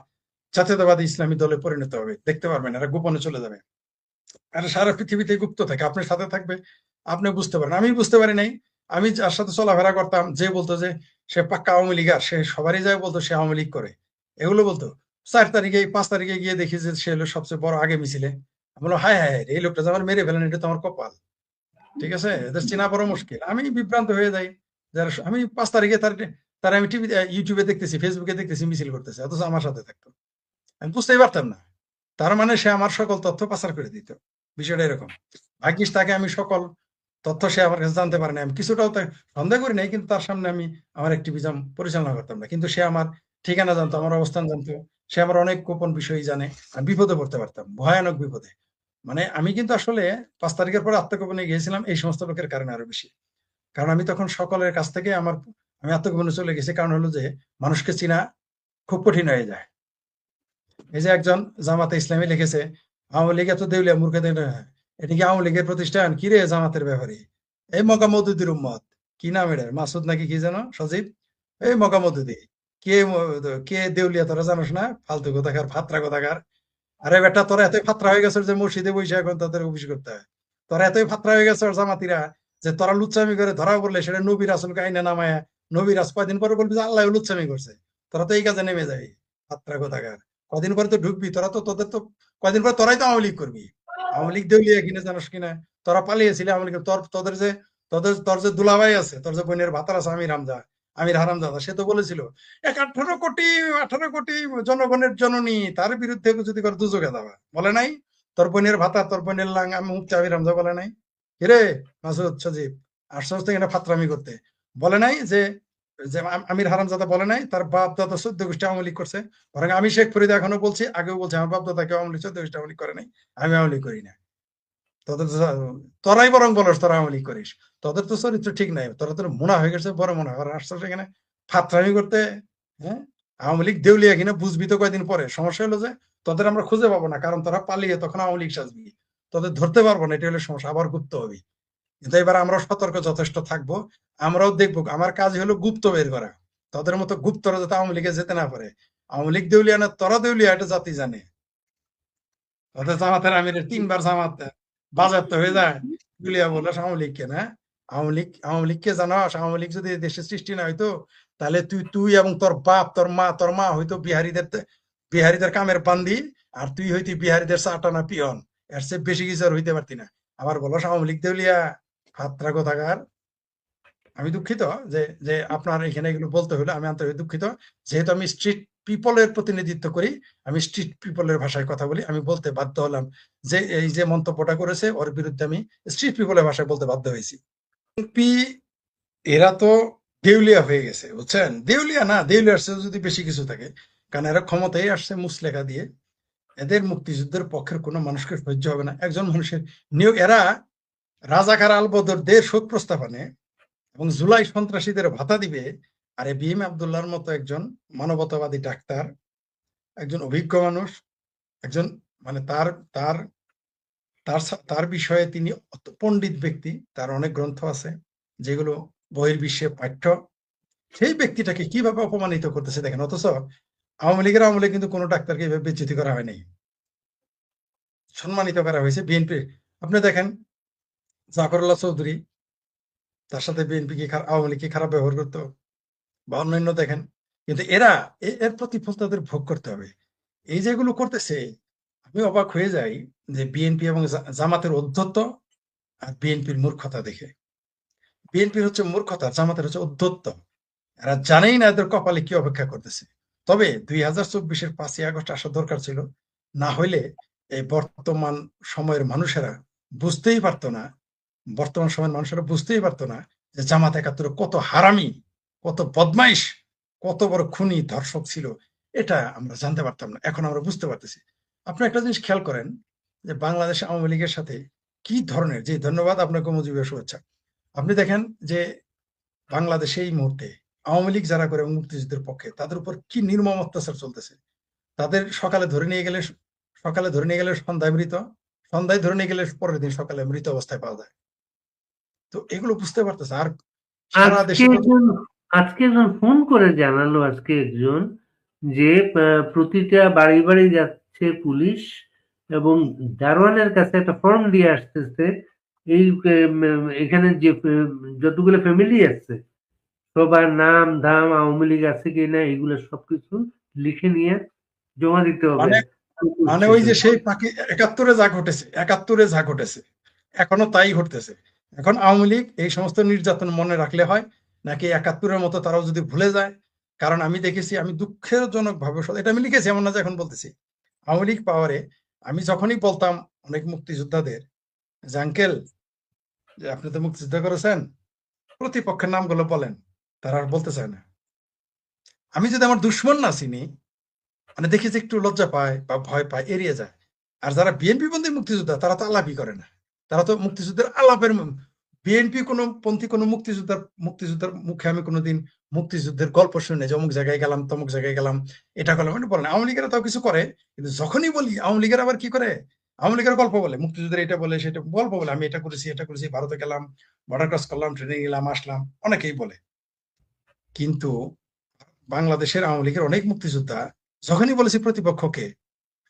জাতীয়তাবাদী ইসলামী দলে পরিণত হবে। দেখতে পারবেন এরা গোপনে চলে যাবে। আর সারা পৃথিবীতে গুপ্ত থাকে, আপনার সাথে থাকবে, আপনি বুঝতে পারেন। আমি বুঝতে পারি নাই। আমি যার সাথে চলাফেরা করতাম, যে বলতো যে সে পাক্কা আওয়ামী লীগার, সে সবারই যায় বলতো সে আওয়ামী লীগ করে, এগুলো বলতো। 4 তারিখে 5 তারিখে গিয়ে দেখি যে সে হলো সবচেয়ে বড় আগে মিছিলে। আমি বললাম হায় হায়, এই লোকটা যে আমার মেরে ফেলেন, এটা তো আমার কপাল। ঠিক আছে, এদের চেনা বড় মুশকিল। আমি বিভ্রান্ত হয়ে যাই। আমি 5 তারিখে তার আমি টিভি ইউটিউবে দেখতেছি, ফেসবুকে দেখতেছি মিছিল করতেছে, অথচ আমার সাথে থাকতো। আমি বুঝতেই পারতাম না। তার মানে সে আমার সকল তথ্য পাচার করে দিত। বিষয়টা এরকম। ভাগ্যিস তাকে আমি সকল তথ্য সে আমার কাছে জানতে পারে না। আমি কিছুটাও সন্দেহ করি নাই, কিন্তু তার সামনে আমি আমার অ্যাক্টিভিজম পরিচালনা করতাম না। কিন্তু সে আমার ঠিকানা জানতো, আমার অবস্থান জানতো, সে আমার অনেক গোপন বিষয় জানে। আমি বিপদে পড়তে পারতাম, ভয়ানক বিপদে। মানে আমি কিন্তু আসলে 5 তারিখের পরে আত্মগোপনে গিয়েছিলাম এই সমস্ত লোকের কারণে আরো বেশি। কারণ আমি তখন সকলের কাছ থেকে আমি আত্মগোপনে চলে গেছি। কারণ হলো যে মানুষকে চিনা খুব কঠিন হয়ে যায়। এই যে একজন জামাতে ইসলামী লিখেছে আওয়ামী লীগ এত দেউলিয়া মূর্খ এটা কি আওয়ামী লীগের প্রতিষ্ঠান? কি রে জামাতের ব্যাপারে? এই মক্কা মওদুদির উম্মত, কি নাম এটা, মাসুদ নাকি কি যেন, সজীব, এই মক্কা মওদুদি। কে দেউলিয়া তোরা জানোস না? ফালতু কোথাকার, ফাত্রা কোথাকার। আরে বেটা, তোরা এতই ফাত্রা হয়ে গেছে যে মসজিদে বসে এখন তাদের অফিস করতে হয়। তোরা এতই ফাত্রা হয়ে গেছে জামাতিরা যে তোরা লুচ্চামি করে ধরা পড়লে সেটা নবী রাসূলকে আইনে নামায়, নবী রাস কয়দিন পরে বলবি যে আল্লাহ লুচ্চামি করছে। তোরা তো এই কাজে নেমে যাবি, ফাত্রা কোথাকার। কদিন পরে তো ঢুকবি, তোদের তো কয়দিন পরে তোরাই তো আওয়ামী লীগ করবি। আওয়ামী লীগ দেউলিয়া কিনা জানোস কিনা? তোরা পালিয়েছিলি আওয়ামী লীগ। তোর যে দুলাভাই আছে, তোর যে বোনের ভাতার আছে আমির হারামজাদা, সে তো বলেছিল 18 কোটি জনগণের জননী, তার বিরুদ্ধে যদি করে দুযোগে যাবা, বলে নাই? তোর বোনের ভাতা, তোর বোনের লাং আমি মুক্তি আমির হামজা বলে নাই? কিরে মাসুদ, সজীব, আসছস থেকে ফাত্রামি করতে? বলে নাই যে যে আমির হারামজাদা বলে নাই তার বাপ দাদা 14 গোষ্ঠী আওয়ামী লীগ করছে? বরং আমি শেখ ফরিদ এখনো বলছি, আগেও বলছি, আমার বাপ দাদা কেউ আওয়ামী লীগ 14 গোষ্ঠী আওয়ামী লীগ করে নাই, আমি আওয়ামী লীগ করি না। তোরাই বরং বলস তোরা আওয়ামী লীগ করিস। তোদের তো চরিত্র ঠিক নাই, তোরা তোর মোনা হয়ে গেছে, বড় মোনা আর আসছস এখানে ফাত্রামি করতে। হ্যাঁ, আওয়ামী লীগ দেউলিয়া কিনা বুঝবি তো কয়দিন পরে। সমস্যা হলো যে তোদের আমরা খুঁজে পাবো না, কারণ তোরা পালিয়ে তখন আওয়ামী লীগ সাজবি, তোদের ধরতে পারবো না, এটা হলো সমস্যা, আবার গুপ্ত হবি। কিন্তু এবার আমরা সতর্ক যথেষ্ট থাকবো, আমরাও দেখবো। আমার কাজ হলো গুপ্ত বের করা, তোদের মতো গুপ্তরা যাতে আওয়ামী লীগে যেতে না পারে। আওয়ামী লীগ দেউলিয়া না তোরা দেউলিয়া, এটা জাতি জানে। তোদের জামাতের আমিরের 3 বার জামাত বাজেয়াপ্ত হয়ে যায়, দেউলিয়া বললো আওয়ামী লীগকে না? আওয়ামী লীগকে জানাস? আওয়ামী লীগ যদি দেশের সৃষ্টি না হইতো, তাহলে তুই এবং তোর বাপ, তোর মা হইতো বিহারীদের কামের বান্দি, আর তুই হইতি বিহারীদের চাটানা পিয়ন। এর চেয়ে বেশি কিছু আর হইতে পারতি না। আবার বলো আওয়ামী লীগ দেউলিয়া, ফাত্রা কোথাকার। আমি দুঃখিত যে যে আপনার এখানে এগুলো বলতে হলো, আমি আন্তরিক দুঃখিত। যেহেতু আমি স্ট্রিট পিপলের প্রতিনিধিত্ব করি, আমি স্ট্রিট পিপলের ভাষায় কথা বলি, আমি বলতে বাধ্য হলাম যে এই যে মন্তব্যটা করেছে ওর বিরুদ্ধে আমি স্ট্রিট পিপলের ভাষায় বলতে বাধ্য হয়েছি। বিএনপি এরা তো দেউলিয়া হয়ে গেছে, বুঝছেন? দেউলিয়া না, দেউলিয়ার চেয়ে যদি বেশি কিছু থাকে, কারণ এরা ক্ষমতায় আসছে মুসলেখা দিয়ে। এদের মুক্তিযুদ্ধের পক্ষের কোনো মানুষকে সহ্য হবে না একজন মানুষের নিয়োগ। এরা রাজাকার আলবদরদের শোক প্রস্তাব আনে এবং জুলাই সন্ত্রাসীদের ভাতা দিবে। আর বিএম আব্দুল্লাহর মতো একজন মানবতাবাদী ডাক্তার, একজন অভিজ্ঞ মানুষ, একজন মানে তার তার তার তার বিষয়ে তিনি পণ্ডিত ব্যক্তি, তার অনেক গ্রন্থ আছে যেগুলো বহির্বিশ্বে পাঠ্য। সেই ব্যক্তিটাকে কিভাবে অপমানিত করতেছে দেখেন। অথচ আওয়ামী লীগের আমলে কিন্তু কোনো ডাক্তারকে এভাবে বেজ্জতি করা হয়নি, সম্মানিত করা হয়েছে। বিএনপি আপনি দেখেন, জাফরুল্লাহ চৌধুরী, তার সাথে বিএনপি কি আওয়ামী লীগ কি খারাপ ব্যবহার করতো? বা অন্যান্য দেখেন। কিন্তু এরা এর প্রতিফল তাদের ভোগ করতে হবে। এই যেগুলো করতেছে, আমি অবাক হয়ে যাই যে বিএনপি এবং জামাতের ঔদ্ধত্য আর বিএনপির মূর্খতা দেখে। বিএনপির হচ্ছে মূর্খতা, জামাতের হচ্ছে ঔদ্ধত্য। এরা জানেই না এদের কপালে কি অপেক্ষা করতেছে। তবে 2024-এর 5ই আগস্ট আসা দরকার ছিল, না হইলে এই বর্তমান সময়ের মানুষেরা বুঝতেই পারতো না, বর্তমান সময়ের মানুষেরা বুঝতেই পারতো না যে জামাত 71 কত হারামি, কত বদমাইশ, কত বড় খুনি ধর্ষক ছিল। এটা আমরা জানতে পারতাম না, এখন আমরা বুঝতে পারতেছি। আপনি একটা জিনিস খেয়াল করেন যে বাংলাদেশ আওয়ামী লীগের সাথে কি ধরনের, যে ধন্যবাদ আপনাকে মুজিবের শুভেচ্ছা। আপনি দেখেন যে বাংলাদেশে এই মুহূর্তে আওয়ামী লীগ যারা করে মুক্তিযুদ্ধের পক্ষে, তাদের উপর কি নির্মম অত্যাচার চলতেছে। তাদের সকালে ধরে নিয়ে গেলে সন্ধ্যায় মৃত, সন্ধ্যায় ধরে নিয়ে গেলে পরের দিন সকালে মৃত অবস্থায় পাওয়া যায়। তো এগুলো বুঝতে পারতেছে। আর সারা দেশে আজকে একজন ফোন করে জানালো যে প্রতিটা বাড়ি বাড়ি যাচ্ছে পুলিশ এবং দারোয়ানের কাছে একটা ফর্ম দিয়ে আসতেছে। এই এখানে যে যতগুলো ফ্যামিলি আছে সবার নাম ধাম, আওয়ামী লীগ আছে কিনা, এগুলো সবকিছু লিখে নিয়ে জমা দিতে হবে। মানে ওই যে সেই 71-এ যা ঘটেছে এখনো তাই ঘটতেছে। এখন আওয়ামী লীগ এই সমস্ত নির্যাতন মনে রাখলে হয় নাকি 71-এর মতো তারাও যদি ভুলে যায়? কারণ আমি দেখেছি, আমি দুঃখজনক ভাবে, এটা আমি লিখেছি, এমন না যে এখন বলতেছি। আওয়ামী লীগ পাওয়ারে আমি যখনই বলতাম অনেক মুক্তিযোদ্ধাদের যে আঙ্কেল, যে আপনি তো মুক্তিযুদ্ধ করেছেন, প্রতিপক্ষের নামগুলো বলেন, তারা আর বলতে চায় না। আমি যদি আমার দুশ্মন না চিনি, মানে দেখি যে একটু লজ্জা পায় বা ভয় পায়, এড়িয়ে যায়। আর যারা বিএনপি বন্দী মুক্তিযোদ্ধা, তারা তো আলাপই করে না, তারা তো মুক্তিযুদ্ধের আলাপের বিএনপি কোনো পন্থী কোনো মুক্তিযোদ্ধার মুখে আমি কোনোদিন মুক্তিযুদ্ধের গল্প শুনে যে অমুক জায়গায় গেলাম তমুক জায়গায় গেলাম এটা করলাম এটা বলে না। আওয়ামী লীগেরা তাও কিছু করে, কিন্তু যখনই বলি আওয়ামী লীগের আবার কি করে, আওয়ামী লীগের গল্প বলে, মুক্তিযুদ্ধের এটা বলে সেটা গল্প বলে, আমি এটা করেছি ভারতে গেলাম, বর্ডার ক্রস করলাম, ট্রেনিং নিলাম, আসলাম, অনেকেই বলে। কিন্তু বাংলাদেশের আওয়ামী লীগের অনেক মুক্তিযোদ্ধা যখনই বলেছি প্রতিপক্ষকে,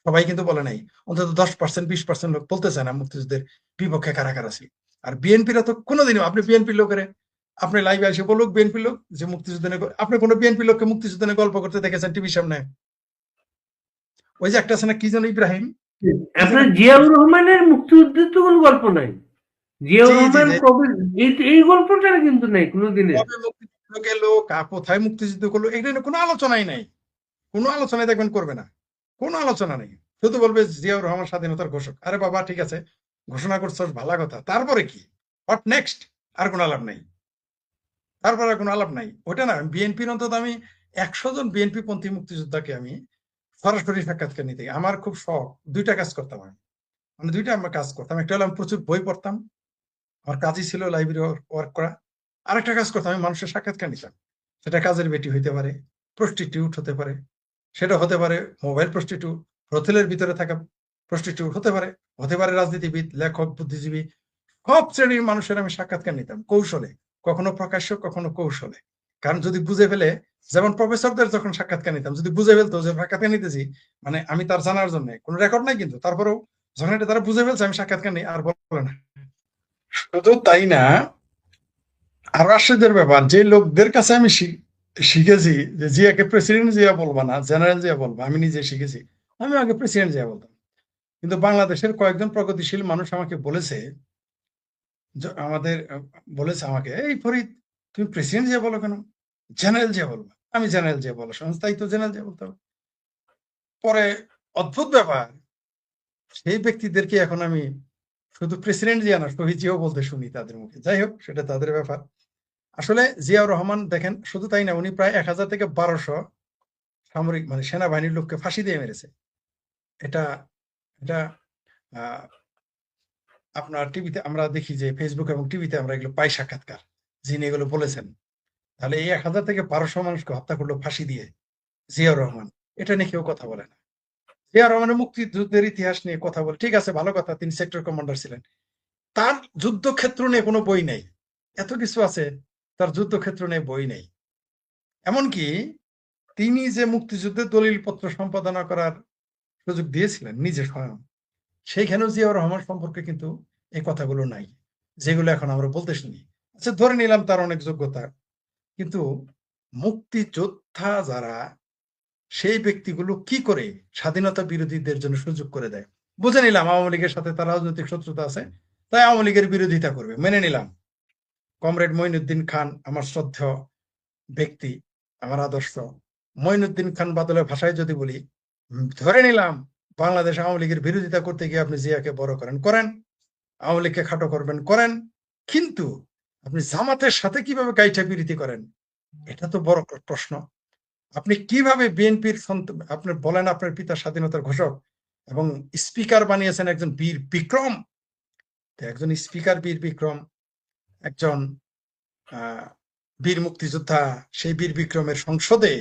সবাই কিন্তু বলে নাই, অন্তত 10% 20% লোক বলতে চায় না মুক্তিযুদ্ধের বিপক্ষে কারা কারা ছিল। আর বিএনপিরা তো কোনোদিনও, আপনি বিএনপি লোকের আপনি লাইভে এসে বলুক বিএনপি লোক যে মুক্তিযুদ্ধ নিয়ে, আপনি কোনো বিএনপি লোককে মুক্তিযুদ্ধ নিয়ে গল্প করতে দেখেছেন টিভির সামনে? ওই যে একটা আছে না কি যেন ইব্রাহিম, আপনার জিয়াউর রহমানের মুক্তিযুদ্ধের তো কোনো গল্প নাই। জিয়াউর রহমান কবে এই গল্পটা কিন্তু নাই কোনোদিনের। কবে মুক্তিযুদ্ধ গেল, কোথায় মুক্তিযুদ্ধ করলো, এটা নিয়ে কোনো আলোচনাই নাই। কোনো আলোচনায় দেখবেন করবে না, কোনো আলোচনা নেই, শুধু বলবে জিয়াউর রহমান স্বাধীনতার ঘোষক। আরে বাবা ঠিক আছে, ঘোষণা করছো ভালো কথা, তারপরে কি, হোয়াট নেক্সট? আর কোনো আলাপ নাই, তারপরে আর কোনো আলাপ নাই। ওটা না, বিএনপির অন্তত আমি 100 জন বিএনপি পন্থী মুক্তিযোদ্ধাকে আমি সরাসরি সাক্ষাৎকার নিতে, আমার খুব শখ, দুইটা কাজ করতাম আমি, মানে দুইটা আমরা কাজ করতাম। একটা হলো আমি প্রচুর বই পড়তাম, আমার কাজই ছিল লাইব্রেরি ওয়ার্ক করা। আরেকটা কাজ করতাম, আমি মানুষের সাক্ষাৎকার নিতাম। সেটা কাজের বেটি হইতে পারে, প্রস্টিটিউট হতে পারে, সেটা হতে পারে মোবাইল প্রস্টিটিউট, হোটেলের ভিতরে থাকা প্রস্টিটিউট হতে পারে, রাজনীতিবিদ, লেখক, বুদ্ধিজীবী, সব শ্রেণীর মানুষের আমি সাক্ষাৎকার নিতাম কৌশলে, কখনো প্রকাশ্য কখনো কৌশলে। কারণ যদি বুঝে ফেলে, যেমন প্রফেসরদের যখন সাক্ষাৎকার নিতাম, যদি বুঝে ফেলতো যে সাক্ষাৎকার নিতেছি মানে আমি তার জানার জন্য, কোনো রেকর্ড নাই কিন্তু তারপরেও যখন এটা তারা বুঝে ফেলছে আমি সাক্ষাৎকার নিই, আর বলে না। শুধু তাই না, আরো আশ্চর্যের ব্যাপার, যে লোকদের কাছে আমি শিখেছি যে জিয়াকে প্রেসিডেন্ট জিয়া বলবা না, জেনারেল জিয়া বলবা, আমি নিজে শিখেছি, আমি আগে প্রেসিডেন্ট জিয়া বলতাম। কিন্তু বাংলাদেশের কয়েকজন প্রগতিশীল মানুষ আমাকে বলেছে, আমাকে, এই ফরিদ তুমি প্রেসিডেন্ট জিয়া বলো কেন, জেনারেল জিয়া বলবা। আমি জেনারেল জিয়া বলার সময় তাই তো জেনারেল জিয়া বলতে হবে। পরে অদ্ভুত ব্যাপার, সেই ব্যক্তিদেরকে এখন আমি শুধু প্রেসিডেন্ট জিয়া না শহীদ জিয়াও বলতে শুনি তাদের মুখে। যাই হোক, সেটা তাদের ব্যাপার। আসলে জিয়াউর রহমান দেখেন, শুধু তাই না, উনি প্রায় 1000 থেকে 1200 সামরিক মানে সেনাবাহিনীর লোককে ফাঁসি দিয়ে মেরেছে। এটা এটা আপনার টিভিতে আমরা দেখি, যে ফেসবুক এবং টিভিতে আমরা এগুলো পাই সাক্ষাৎকার, যিনি এগুলো বলেছেন। তাহলে এই 1000 থেকে 1200 মানুষকে হত্যা করলো ফাঁসি দিয়ে জিয়াউর রহমান, এটা নিয়ে কেউ কথা বলে না। জিয়াউর রহমানের মুক্তিযুদ্ধের ইতিহাস নিয়ে কথা বলে, ঠিক আছে ভালো কথা, তিনি সেক্টর কমান্ডার ছিলেন, তার যুদ্ধক্ষেত্র নিয়ে কোনো বই নেই। এত কিছু আছে, তার যুদ্ধক্ষেত্র নিয়ে বই নেই। এমনকি তিনি যে মুক্তিযুদ্ধের দলিলপত্র সম্পাদনা করার সুযোগ দিয়েছিলেন নিজে স্বয়ং, সেইখানেও জিয়াউর রহমান সম্পর্কে কিন্তু এই কথাগুলো নাই, যেগুলো এখন আমরা বলতে শুনি। আচ্ছা ধরে নিলাম তার অনেক যোগ্যতা, কিন্তু মুক্তিযোদ্ধা যারা, সেই ব্যক্তিগুলো কি করে স্বাধীনতা বিরোধীদের জন্য সুযোগ করে দেয়? বুঝে নিলাম আওয়ামী লীগের সাথে তার রাজনৈতিক শত্রুতা আছে, তাই আওয়ামী লীগের বিরোধিতা করবে, মেনে নিলাম। কমরেড মঈনুদ্দিন খান আমার শ্রদ্ধেয় ব্যক্তি, আমার আদর্শ। মঈনুদ্দিন খান বাদলের ভাষায় যদি বলি, ধরে নিলাম বাংলাদেশ আওয়ামী লীগের বিরোধিতা করতে গিয়ে আপনি জিয়াকে বড় করেন, আওয়ামী লীগকে খাটো করবেন করেন, কিন্তু আপনি জামাতের সাথে কিভাবে গাইঠা বিরোধী করেন, এটা তো বড় প্রশ্ন। আপনি কিভাবে বিএনপির আপনি বলেন আপনার পিতা স্বাধীনতার ঘোষক এবং স্পিকার বানিয়েছেন একজন বীর বিক্রম, একজন স্পিকার বীর বিক্রম, একজন বীর মুক্তিযোদ্ধা, সেই বীর বিক্রমের সংসদে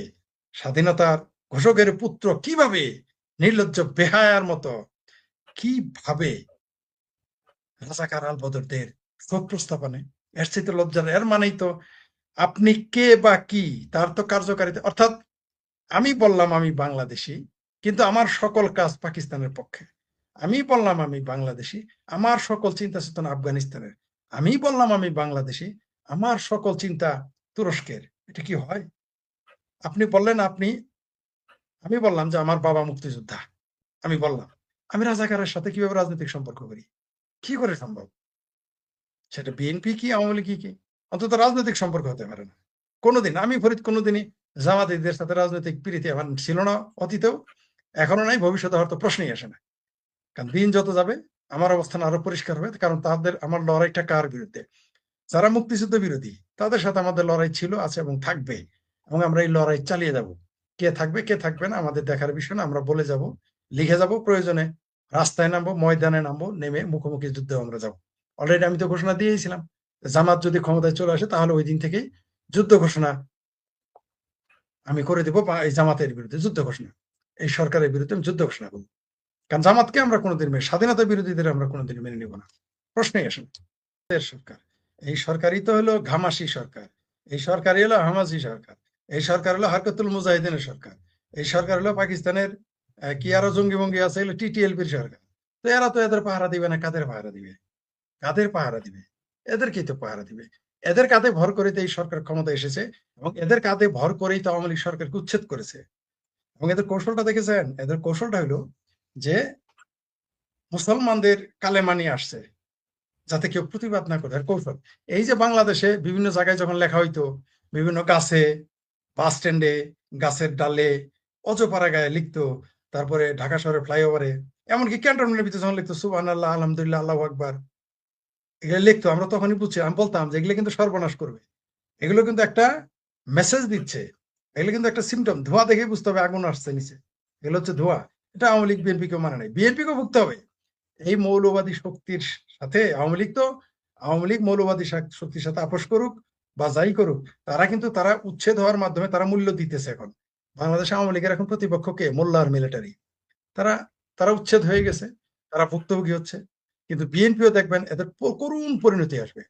স্বাধীনতার ঘোষকের পুত্র কিভাবে নির্লজ্জ বেহায়ার মতো কিভাবে রাজাকার আল বদরদের শোক প্রস্তাবনে, এর চাইতে লজ্জার, এর মানেই তো আপনি কে বা কি, তার তো কার্যকারিতা। অর্থাৎ আমি বললাম আমি বাংলাদেশি, কিন্তু আমার সকল কাজ পাকিস্তানের পক্ষে। আমি বললাম আমি বাংলাদেশি, আমার সকল চিন্তা চেতনা আফগানিস্তানের। আমি বললাম আমি বাংলাদেশি, আমার সকল চিন্তা তুরস্কের। এটা কি হয়? আপনি বললেন আমি বললাম যে আমার বাবা মুক্তিযোদ্ধা, আমি বললাম আমি রাজাকারের সাথে কিভাবে রাজনৈতিক সম্পর্ক করি, কি করে সম্ভব? সেটা বিএনপি কি আওয়ামী লীগ কি, অন্তত রাজনৈতিক সম্পর্ক হতে পারে না কোনোদিন। আমি ফরিদ কোনোদিনই জামাতিদের সাথে রাজনৈতিক প্রীতি আমার ছিল না, অতীতেও, এখনো নাই, ভবিষ্যতে হয়তো প্রশ্নই আসে না। কারণ দিন যত যাবে আমার অবস্থান আরো পরিষ্কার হবে, কারণ আমার লড়াইটা কার বিরুদ্ধে? যারা মুক্তিযুদ্ধ বিরোধী, তাদের সাথে আমাদের লড়াই ছিল, আছে এবং থাকবে, এবং আমরা এই লড়াই চালিয়ে যাব। কে থাকবে কে থাকবে না আমাদের দেখার বিষয় না, আমরা বলে যাব, লিখে যাব, প্রয়োজনে রাস্তায় নামবো, ময়দানে নামবো, নেমে মুখোমুখি যুদ্ধে আমরা যাব। অলরেডি আমি তো ঘোষণা দিয়েছিলাম জামাত যদি ক্ষমতায় চলে আসে তাহলে ওই দিন থেকেই যুদ্ধ ঘোষণা আমি করে দেবো, বা এই জামাতের বিরুদ্ধে যুদ্ধ ঘোষণা, এই সরকারের বিরুদ্ধে আমি যুদ্ধ ঘোষণা করবো। কারণ জামাতকে আমরা কোনোদিন স্বাধীনতা বিরোধীদের আমরা কোনোদিন মেনে নিব না, প্রশ্নই আসে না। সরকার, এই সরকারই তো হলো ঘামাসি সরকার, এই সরকারই হলো হামাসি সরকার, এই সরকার হলো হরকতুল মুজাহিদিনের সরকার, এই সরকার হলো পাকিস্তানের কি আরো জঙ্গি বঙ্গি আছে, এগুলো টিটিএলপির সরকার। তো এরা তো এদের পাহারা দিবে না, কাদের পাহারা দিবে? কাদের পাহারা দিবে? এদেরকেই তো পাহারা দিবে। এদের কাঁধে ভর করে তো এই সরকার ক্ষমতা এসেছে, এবং এদের কাঁধে ভর করেই তো আওয়ামী লীগ সরকারকে উচ্ছেদ করেছে। এবং এদের কৌশলটা দেখেছেন? এদের কৌশলটা হলো যে মুসলমানদের কালেমা নিয়ে আসছে যাতে কেউ প্রতিবাদ না করে। আর কৌশল এই যে বাংলাদেশে বিভিন্ন জায়গায় যখন লেখা হইতো, বিভিন্ন গাছে, বাস স্ট্যান্ডে, গাছের ডালে, অজপাড়া গায়ে লিখতো, তারপরে ঢাকা শহরের ফ্লাইওভারে, এমনকি ক্যান্টনমেন্টের ভিতরে যখন লিখতো সুবহানাল্লাহ, আলহামদুলিল্লাহ, আল্লাহু আকবার, এগুলো লিখতো, আমরা তখনই বুঝছি, আমি বলতাম যে এগুলো কিন্তু সর্বনাশ করবে, এগুলো কিন্তু একটা মেসেজ দিচ্ছে, এগুলো কিন্তু একটা সিমটম। ধোঁয়া দেখেই বুঝতে হবে আগুন আসছে নিচে, এগুলো হচ্ছে ধোঁয়া। এটা আওয়ামী লীগ বিএনপিকেও মানে নাই, বিএনপিকেও ভুগতে হবে এই মৌলবাদী শক্তির সাথে। আওয়ামী লীগ মৌলবাদী শক্তির সাথে আপোষ করুক বা যাই করুক, তারা উচ্ছেদ হওয়ার মাধ্যমে তারা মূল্য দিতেছে। এখন বাংলাদেশে আওয়ামী লীগের এখন প্রতিপক্ষ কে? মোল্লা আর মিলিটারি। তারা তারা উচ্ছেদ হয়ে গেছে, তারা ভুক্তভোগী হচ্ছে। কিন্তু বিএনপিও দেখবেন এদের করুণ পরিণতি আসবে।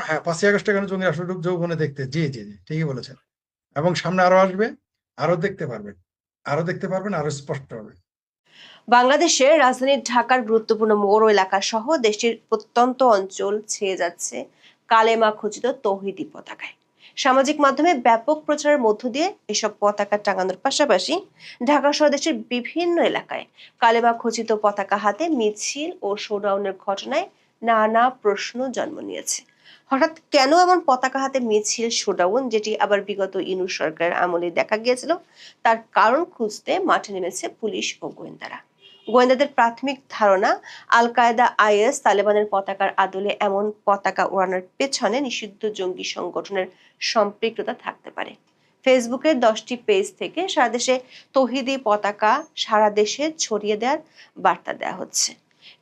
হ্যাঁ, 5ই আগস্ট কেন জঙ্গি আসলে যৌবনে দেখতে, জি জি জি ঠিকই বলেছেন। এবং সামনে আরো আসবে, আরো দেখতে পারবেন, আরো স্পষ্ট হবে। বাংলাদেশের রাজধানী ঢাকার গুরুত্বপূর্ণ মোড় এলাকা সহ দেশটির প্রত্যন্ত অঞ্চল ছেয়ে যাচ্ছে কালেমা খচিত তৌহিদি পতাকায়। সামাজিক মাধ্যমে ব্যাপক প্রচারের মধ্য দিয়ে এসব পতাকা টাঙানোর পাশাপাশি ঢাকা সহ দেশের বিভিন্ন এলাকায় কালেমা খচিত পতাকা হাতে মিছিল ও শোডাউনের ঘটনায় নানা প্রশ্ন জন্ম নিয়েছে। হঠাৎ কেন এমন পতাকা হাতে মিছিল, শোডাউন, যেটি আবার বিগত ইউনূস সরকারের আমলে দেখা গিয়েছিল, তার কারণ খুঁজতে মাঠে নেমেছে পুলিশ ও গোয়েন্দারা। গোয়েন্দাদের প্রাথমিক ধারণা, আল কায়েদা, আইএস, তালেবানের পতাকার আদলে এমন পতাকা ওড়ানোর পেছনে নিষিদ্ধ জঙ্গি সংগঠনের সম্পৃক্ততা থাকতে পারে। ফেসবুকের 10টি পেজ থেকে সারা দেশে তৌহিদি পতাকা সারা দেশে ছড়িয়ে দেওয়ার বার্তা দেওয়া হচ্ছে।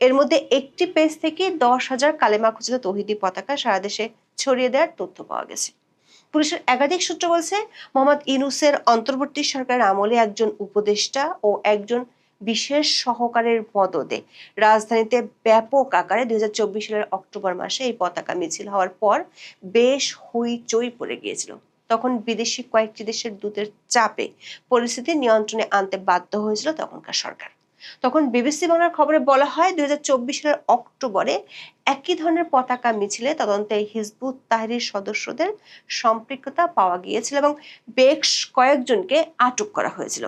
এর মধ্যে একটি পেজ থেকে 10,000 কালেমা খচিত তৌহিদি পতাকা সারা দেশে ছড়িয়ে দেওয়ার তথ্য পাওয়া গেছে। পুলিশের একাধিক সূত্র বলছে, মোহাম্মদ ইউনূসের অন্তর্বর্তী সরকারের আমলে একজন উপদেষ্টা ও একজন বিশেষ সহকারের মদদে রাজধানীতে ব্যাপক আকারে 2024 সালের অক্টোবর মাসে এই পতাকা মিছিল হওয়ার পর বেশ হইচই পড়ে গিয়েছিল। তখন বিদেশি কয়েকটি দেশের দূতের চাপে পরিস্থিতি নিয়ন্ত্রণে আনতে বাধ্য হয়েছিল তখনকার সরকার। তখন বিবিসি বাংলার খবরে বলা হয়, 2024 সালের অক্টোবরে একই ধরনের পতাকা মিছিলে তদন্তে হিজবুত তাহরীর সদস্যদের সম্পৃক্ততা পাওয়া গিয়েছিল এবং বেশ কয়েকজনকে আটক করা হয়েছিল।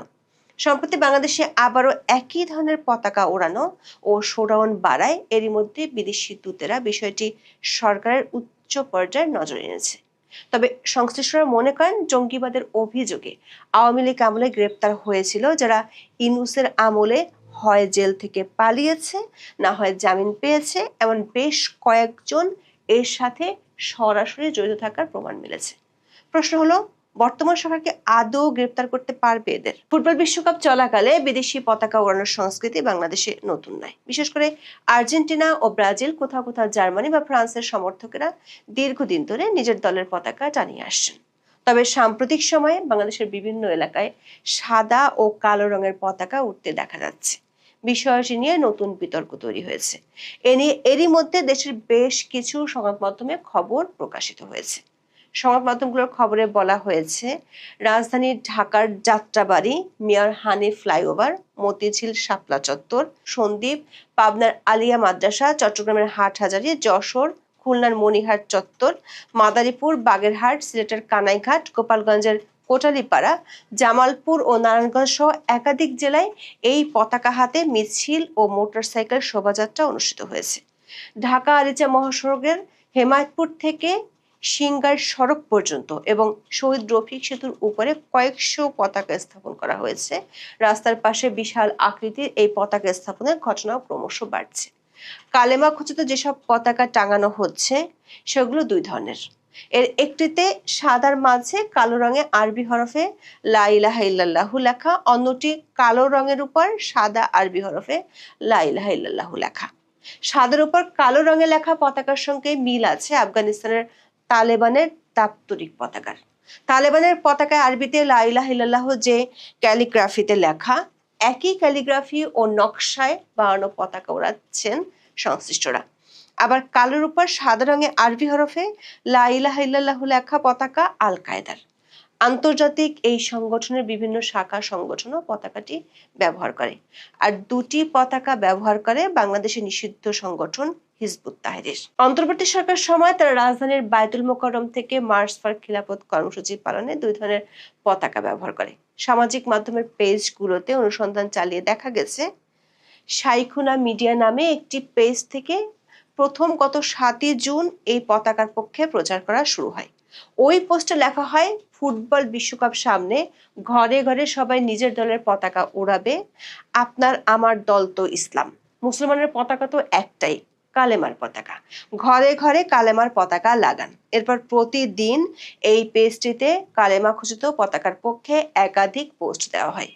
সম্প্রতি বাংলাদেশে আবারও একই ধরনের পতাকা ওড়ানো ও শোডাউন বাড়ায়। এরই মধ্যে বিদেশি দূতেরা বিষয়টি সরকারের উচ্চ পর্যায়ে নজরে এনেছে। তবে সংশ্লিষ্টরা মনে করেন, জঙ্গিবাদের অভিযোগে আওয়ামী লীগ আমলে গ্রেপ্তার হয়েছিল যারা ইউনূসের আমলে হয় জেল থেকে পালিয়েছে, না হয় জামিন পেয়েছে, এমন বেশ কয়েকজন এর সাথে সরাসরি জড়িত থাকার প্রমাণ মিলেছে। প্রশ্ন হলো, বর্তমান সরকারকে আদৌ গ্রেপ্তার করতে পারবে এদের? ফুটবল বিশ্বকাপ চলাকালে বিদেশি পতাকা ওড়ানোর সংস্কৃতি বাংলাদেশে নতুন নয়। বিশেষ করে আর্জেন্টিনা ও ব্রাজিল, কোথাও কোথাও জার্মানি বা ফ্রান্সের সমর্থকেরা দীর্ঘদিন ধরে নিজের দলের পতাকা টানিয়ে আসছেন। তবে সাম্প্রতিক সময়ে বাংলাদেশের বিভিন্ন এলাকায় সাদা ও কালো রঙের পতাকা উঠতে দেখা যাচ্ছে। বিষয়টি নিয়ে নতুন বিতর্ক তৈরি হয়েছে। এরই মধ্যে দেশের বেশ কিছু সংবাদ মাধ্যমে খবর প্রকাশিত হয়েছে। সংবাদ মাধ্যমগুলোর খবরে বলা হয়েছে, রাজধানী ঢাকার যাত্রাবাড়ি, মিয়ার হানিফ ফ্লাইওভার, মতিঝিল শাপলা চত্বর, সন্দ্বীপ, পাবনার আলিয়া মাদ্রাসা, চট্টগ্রামের হাটহাজারী, যশোর, খুলনার মনিহাট চত্বর, মাদারীপুর, বাগেরহাট, সিলেটের কানাইঘাট, গোপালগঞ্জের কোটালীপাড়া, জামালপুর ও নারায়ণগঞ্জ সহ একাধিক জেলায় এই পতাকা হাতে মিছিল ও মোটরসাইকেল শোভাযাত্রা অনুষ্ঠিত হয়েছে। ঢাকা আরিচা মহাসড়কের হেমায়তপুর থেকে সিংগার সড়ক পর্যন্ত এবং শহীদ রফিক সেতুর উপরে কয়েকশো পতাকা স্থাপন করা হয়েছে। রাস্তার পাশে বিশাল আকৃতির এই পতাকা স্থাপনের ঘটনাও ক্রমশ বাড়ছে। কালেমা খচিত যেসব পতাকা টাঙানো হচ্ছে সেগুলো দুই ধরনের। এর একটিতে সাদার মাঝে কালো রঙে আরবি হরফে লা ইলাহা ইল্লাল্লাহু লেখা, অন্যটি কালো রঙের উপর সাদা আরবি হরফে লা ইলাহা ইল্লাল্লাহু লেখা। সাদার উপর কালো রঙে লেখা পতাকার সঙ্গে মিল আছে আফগানিস্তানের তালেবানের দাপ্তরিক পতাকার। তালেবানের পতাকায় আরবিতে লা ইলাহা ইল্লাল্লাহ যে ক্যালিগ্রাফিতে লেখা, একই ক্যালিগ্রাফি ও নকশায় বানানো পতাকা ওড়াচ্ছেন সংশ্লিষ্টরা। আবার কালোর উপর সাদা রঙে আরবি হরফে লা ইলাহা ইল্লাল্লাহ লেখা পতাকা আল কায়েদার। আন্তর্জাতিক এই সংগঠনের বিভিন্ন শাখা সংগঠনও পতাকাটি ব্যবহার করে। আর দুটি পতাকা ব্যবহার করে বাংলাদেশের নিষিদ্ধ সংগঠন হিজবুত তাহরির। অন্তর্বর্তী সরকার সময় তারা রাজধানীর বায়তুল মোকাররম থেকে মার্চ ফর খিলাফত কর্মসূচি পালনে দুই ধরনের পতাকা ব্যবহার করে। সামাজিক মাধ্যমের পেজগুলোতে অনুসন্ধান চালিয়ে দেখা গেছে, শাইখুনা মিডিয়া নামে একটি পেজ থেকে প্রথম গত 7 জুন এই পতাকার পক্ষে প্রচার করা শুরু হয়। ওই পোস্টে লেখা হয়, ফুটবল বিশ্বকাপ সামনে, ঘরে ঘরে সবাই নিজের দলের পতাকা উড়াবে, আপনার আমার দল তো ইসলাম, মুসলমানের পতাকা তো একটাই, কালেমার পতাকা, ঘরে ঘরে কালেমার পতাকা লাগান। এরপর প্রতিদিন এই পেজটিতে কালেমা খচিত পতাকার পক্ষে একাধিক পোস্ট দেওয়া হয়।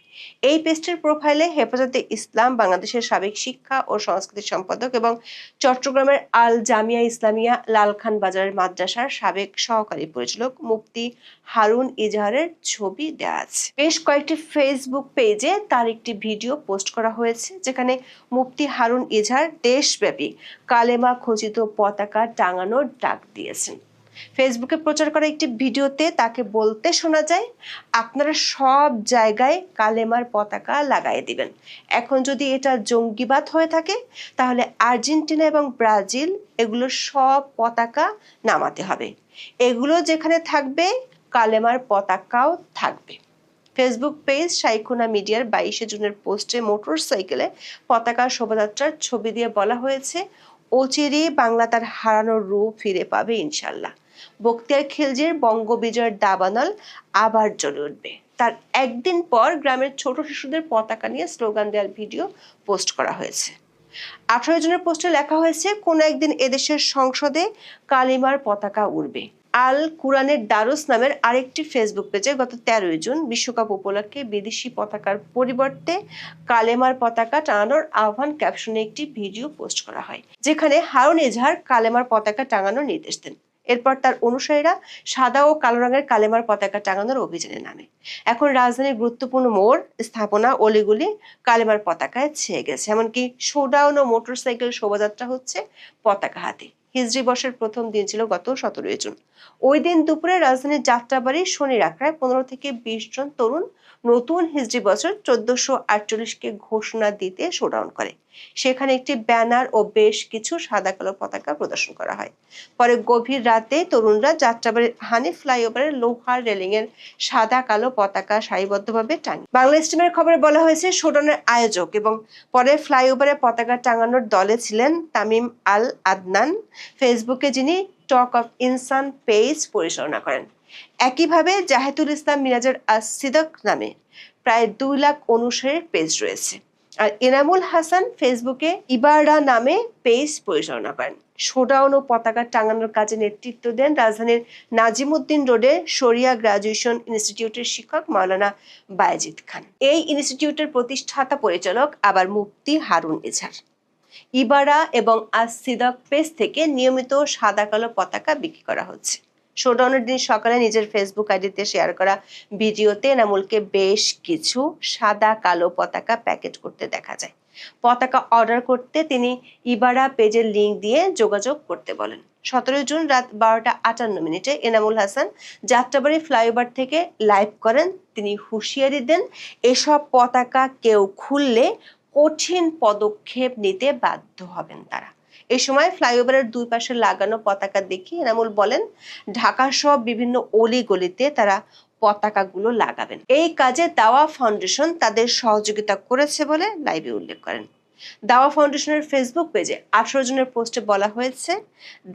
এই পেজটির প্রোফাইলে হেফাজতে ইসলাম বাংলাদেশের সাবেক শিক্ষা ও সংস্কৃতি সম্পাদক এবং চট্টগ্রামের আল জামিয়া ইসলামিয়া লালখান বাজারের মাদ্রাসার সাবেক সহকারী পরিচালক মুফতি হারুন ইজাহারের ছবি দেওয়া আছে। বেশ কয়েকটি ফেসবুক পেজে তার একটি ভিডিও পোস্ট করা হয়েছে, যেখানে মুফতি হারুন ইজাহার দেশব্যাপী কালেমা খচিত পতাকা টাঙানোর ডাক দিয়েছেন। ফেসবুকে প্রচার করা একটি ভিডিওতে তাকে বলতে শোনা যায়, আপনারা সব জায়গায় কালেমার পতাকা লাগাই দিবেন। এখন যদি এটা জঙ্গিবাদ হয়ে থাকে তাহলে আর্জেন্টিনা এবং ব্রাজিল এগুলো সব পতাকা নামাতে হবে, এগুলো যেখানে থাকবে কালেমার পতাকাও থাকবে। ফেসবুক পেজ শাইখুনা মিডিয়ার 22 জুনের পোস্টে মোটরসাইকেলে পতাকা শোভাযাত্রার ছবি দিয়ে বলা হয়েছে, অচিরেই বাংলা তার হারানোর রূপ ফিরে পাবে ইনশাল্লাহ। বখতিয়ার খিলজির বঙ্গবিজয়ের দাবানল আবার জ্বলে উঠবে। তার একদিন পর গ্রামের ছোট শিশুদের পতাকা নিয়ে স্লোগান দেওয়ার ভিডিও পোস্ট করা হয়েছে। 18 জনের পোস্টে লেখা হয়েছে, কোন একদিন এদেশের সংসদে কালিমার পতাকা উড়বে। আল কুরআনের দারুস নামের আরেকটি ফেসবুক পেজে গত 13 জুন বিশ্বকাপ উপলক্ষে বিদেশি পতাকার পরিবর্তে কালেমার পতাকা টাঙানোর আহ্বান ক্যাপশনে একটি ভিডিও পোস্ট করা হয়, যেখানে হারুন ইজাহার কালেমার পতাকা টাঙানোর নির্দেশ দেন। এরপর তার অনুসারীরা সাদা ও কালো রঙের কালেমার পতাকা টাঙানোর অভিযানে নামে। এখন রাজধানীর গুরুত্বপূর্ণ মোড়, স্থাপনা, অলিগুলি কালেমার পতাকায় ছেয়ে গেছে। এমনকি শোডাউন ও মোটরসাইকেল শোভাযাত্রা হচ্ছে পতাকা হাতে। হিজরি বর্ষের প্রথম দিন ছিল গত 17 জুন। ওই দিন দুপুরে রাজধানীর যাত্রাবাড়ি শনির আখড়ায় 15 থেকে 20 জন তরুণ নতুন হিজরি বছর 1448-কে ঘোষণা দিতে শোডাউন করে। সেখানে একটি ব্যানার ও বেশ কিছু সাদা কালো পতাকা প্রদর্শন করা হয়। পরে গভীর রাতে তরুণরা যাত্রাবাড়ির হানিফ ফ্লাইওভারের লোহার রেলিং এর সাদা কালো পতাকা সারিবদ্ধভাবে টাঙে। বাংলা স্টিমের খবরে বলা হয়েছে, শোডাউনের আয়োজক এবং পরে ফ্লাইওভারে পতাকা টাঙানোর দলে ছিলেন তামিম আল আদনান, ফেসবুকে যিনি টক অফ ইনসান পেজ পরিচালনা করেন। একইভাবে জাহেদুল ইসলাম মিরাজের আসিদক নামে প্রায় 2 লাখ অনুসারীর পেজ রয়েছে। আর এনামুল হাসান ফেসবুকে ইবারা নামে পেজ পরিচালনা করেন। শোডাউন ও পতাকা টাঙানোর কাজে নেতৃত্ব দেন রাজধানীর নাজিমউদ্দিন রোডে শরিয়া গ্রাজুয়েশন ইনস্টিটিউটের শিক্ষক মাওলানা বায়েজিদ খান। এই ইনস্টিটিউটের প্রতিষ্ঠাতা পরিচালক আবার মুফতি হারুন ইজাহার। ইবারা এবং আসিদক পেজ থেকে নিয়মিত সাদা কালো পতাকা বিক্রি করা হচ্ছে। শোডাউনের দিন সকালে নিজের ফেসবুক আইডিতে শেয়ার করা ভিডিওতে এনামুলকে বেশ কিছু সাদা কালো পতাকা প্যাকেট করতে দেখা যায়। পতাকা অর্ডার করতে তিনি ইবারা পেজের লিংক দিয়ে যোগাযোগ করতে বলেন। 17 জুন রাত 12:58 এনামুল হাসান যাত্রাবাড়ি ফ্লাইওভার থেকে লাইভ করেন। তিনি হুঁশিয়ারি দেন, এসব পতাকা কেউ খুললে কঠিন পদক্ষেপ নিতে বাধ্য হবেন তারা। এ সময় ফ্লাইওভারের 2 পাশে লাগানো পতাকা দেখে এনামুল বলেন, ঢাকা সহ বিভিন্ন অলি গলিতে তারা পতাকাগুলো লাগাবেন। এই কাজে দাওয়া ফাউন্ডেশন তাদের সহযোগিতা করেছে বলে লাইভে উল্লেখ করেন। দাওয়া ফাউন্ডেশনের ফেসবুক পেজে 18 জনের পোস্টে বলা হয়েছে,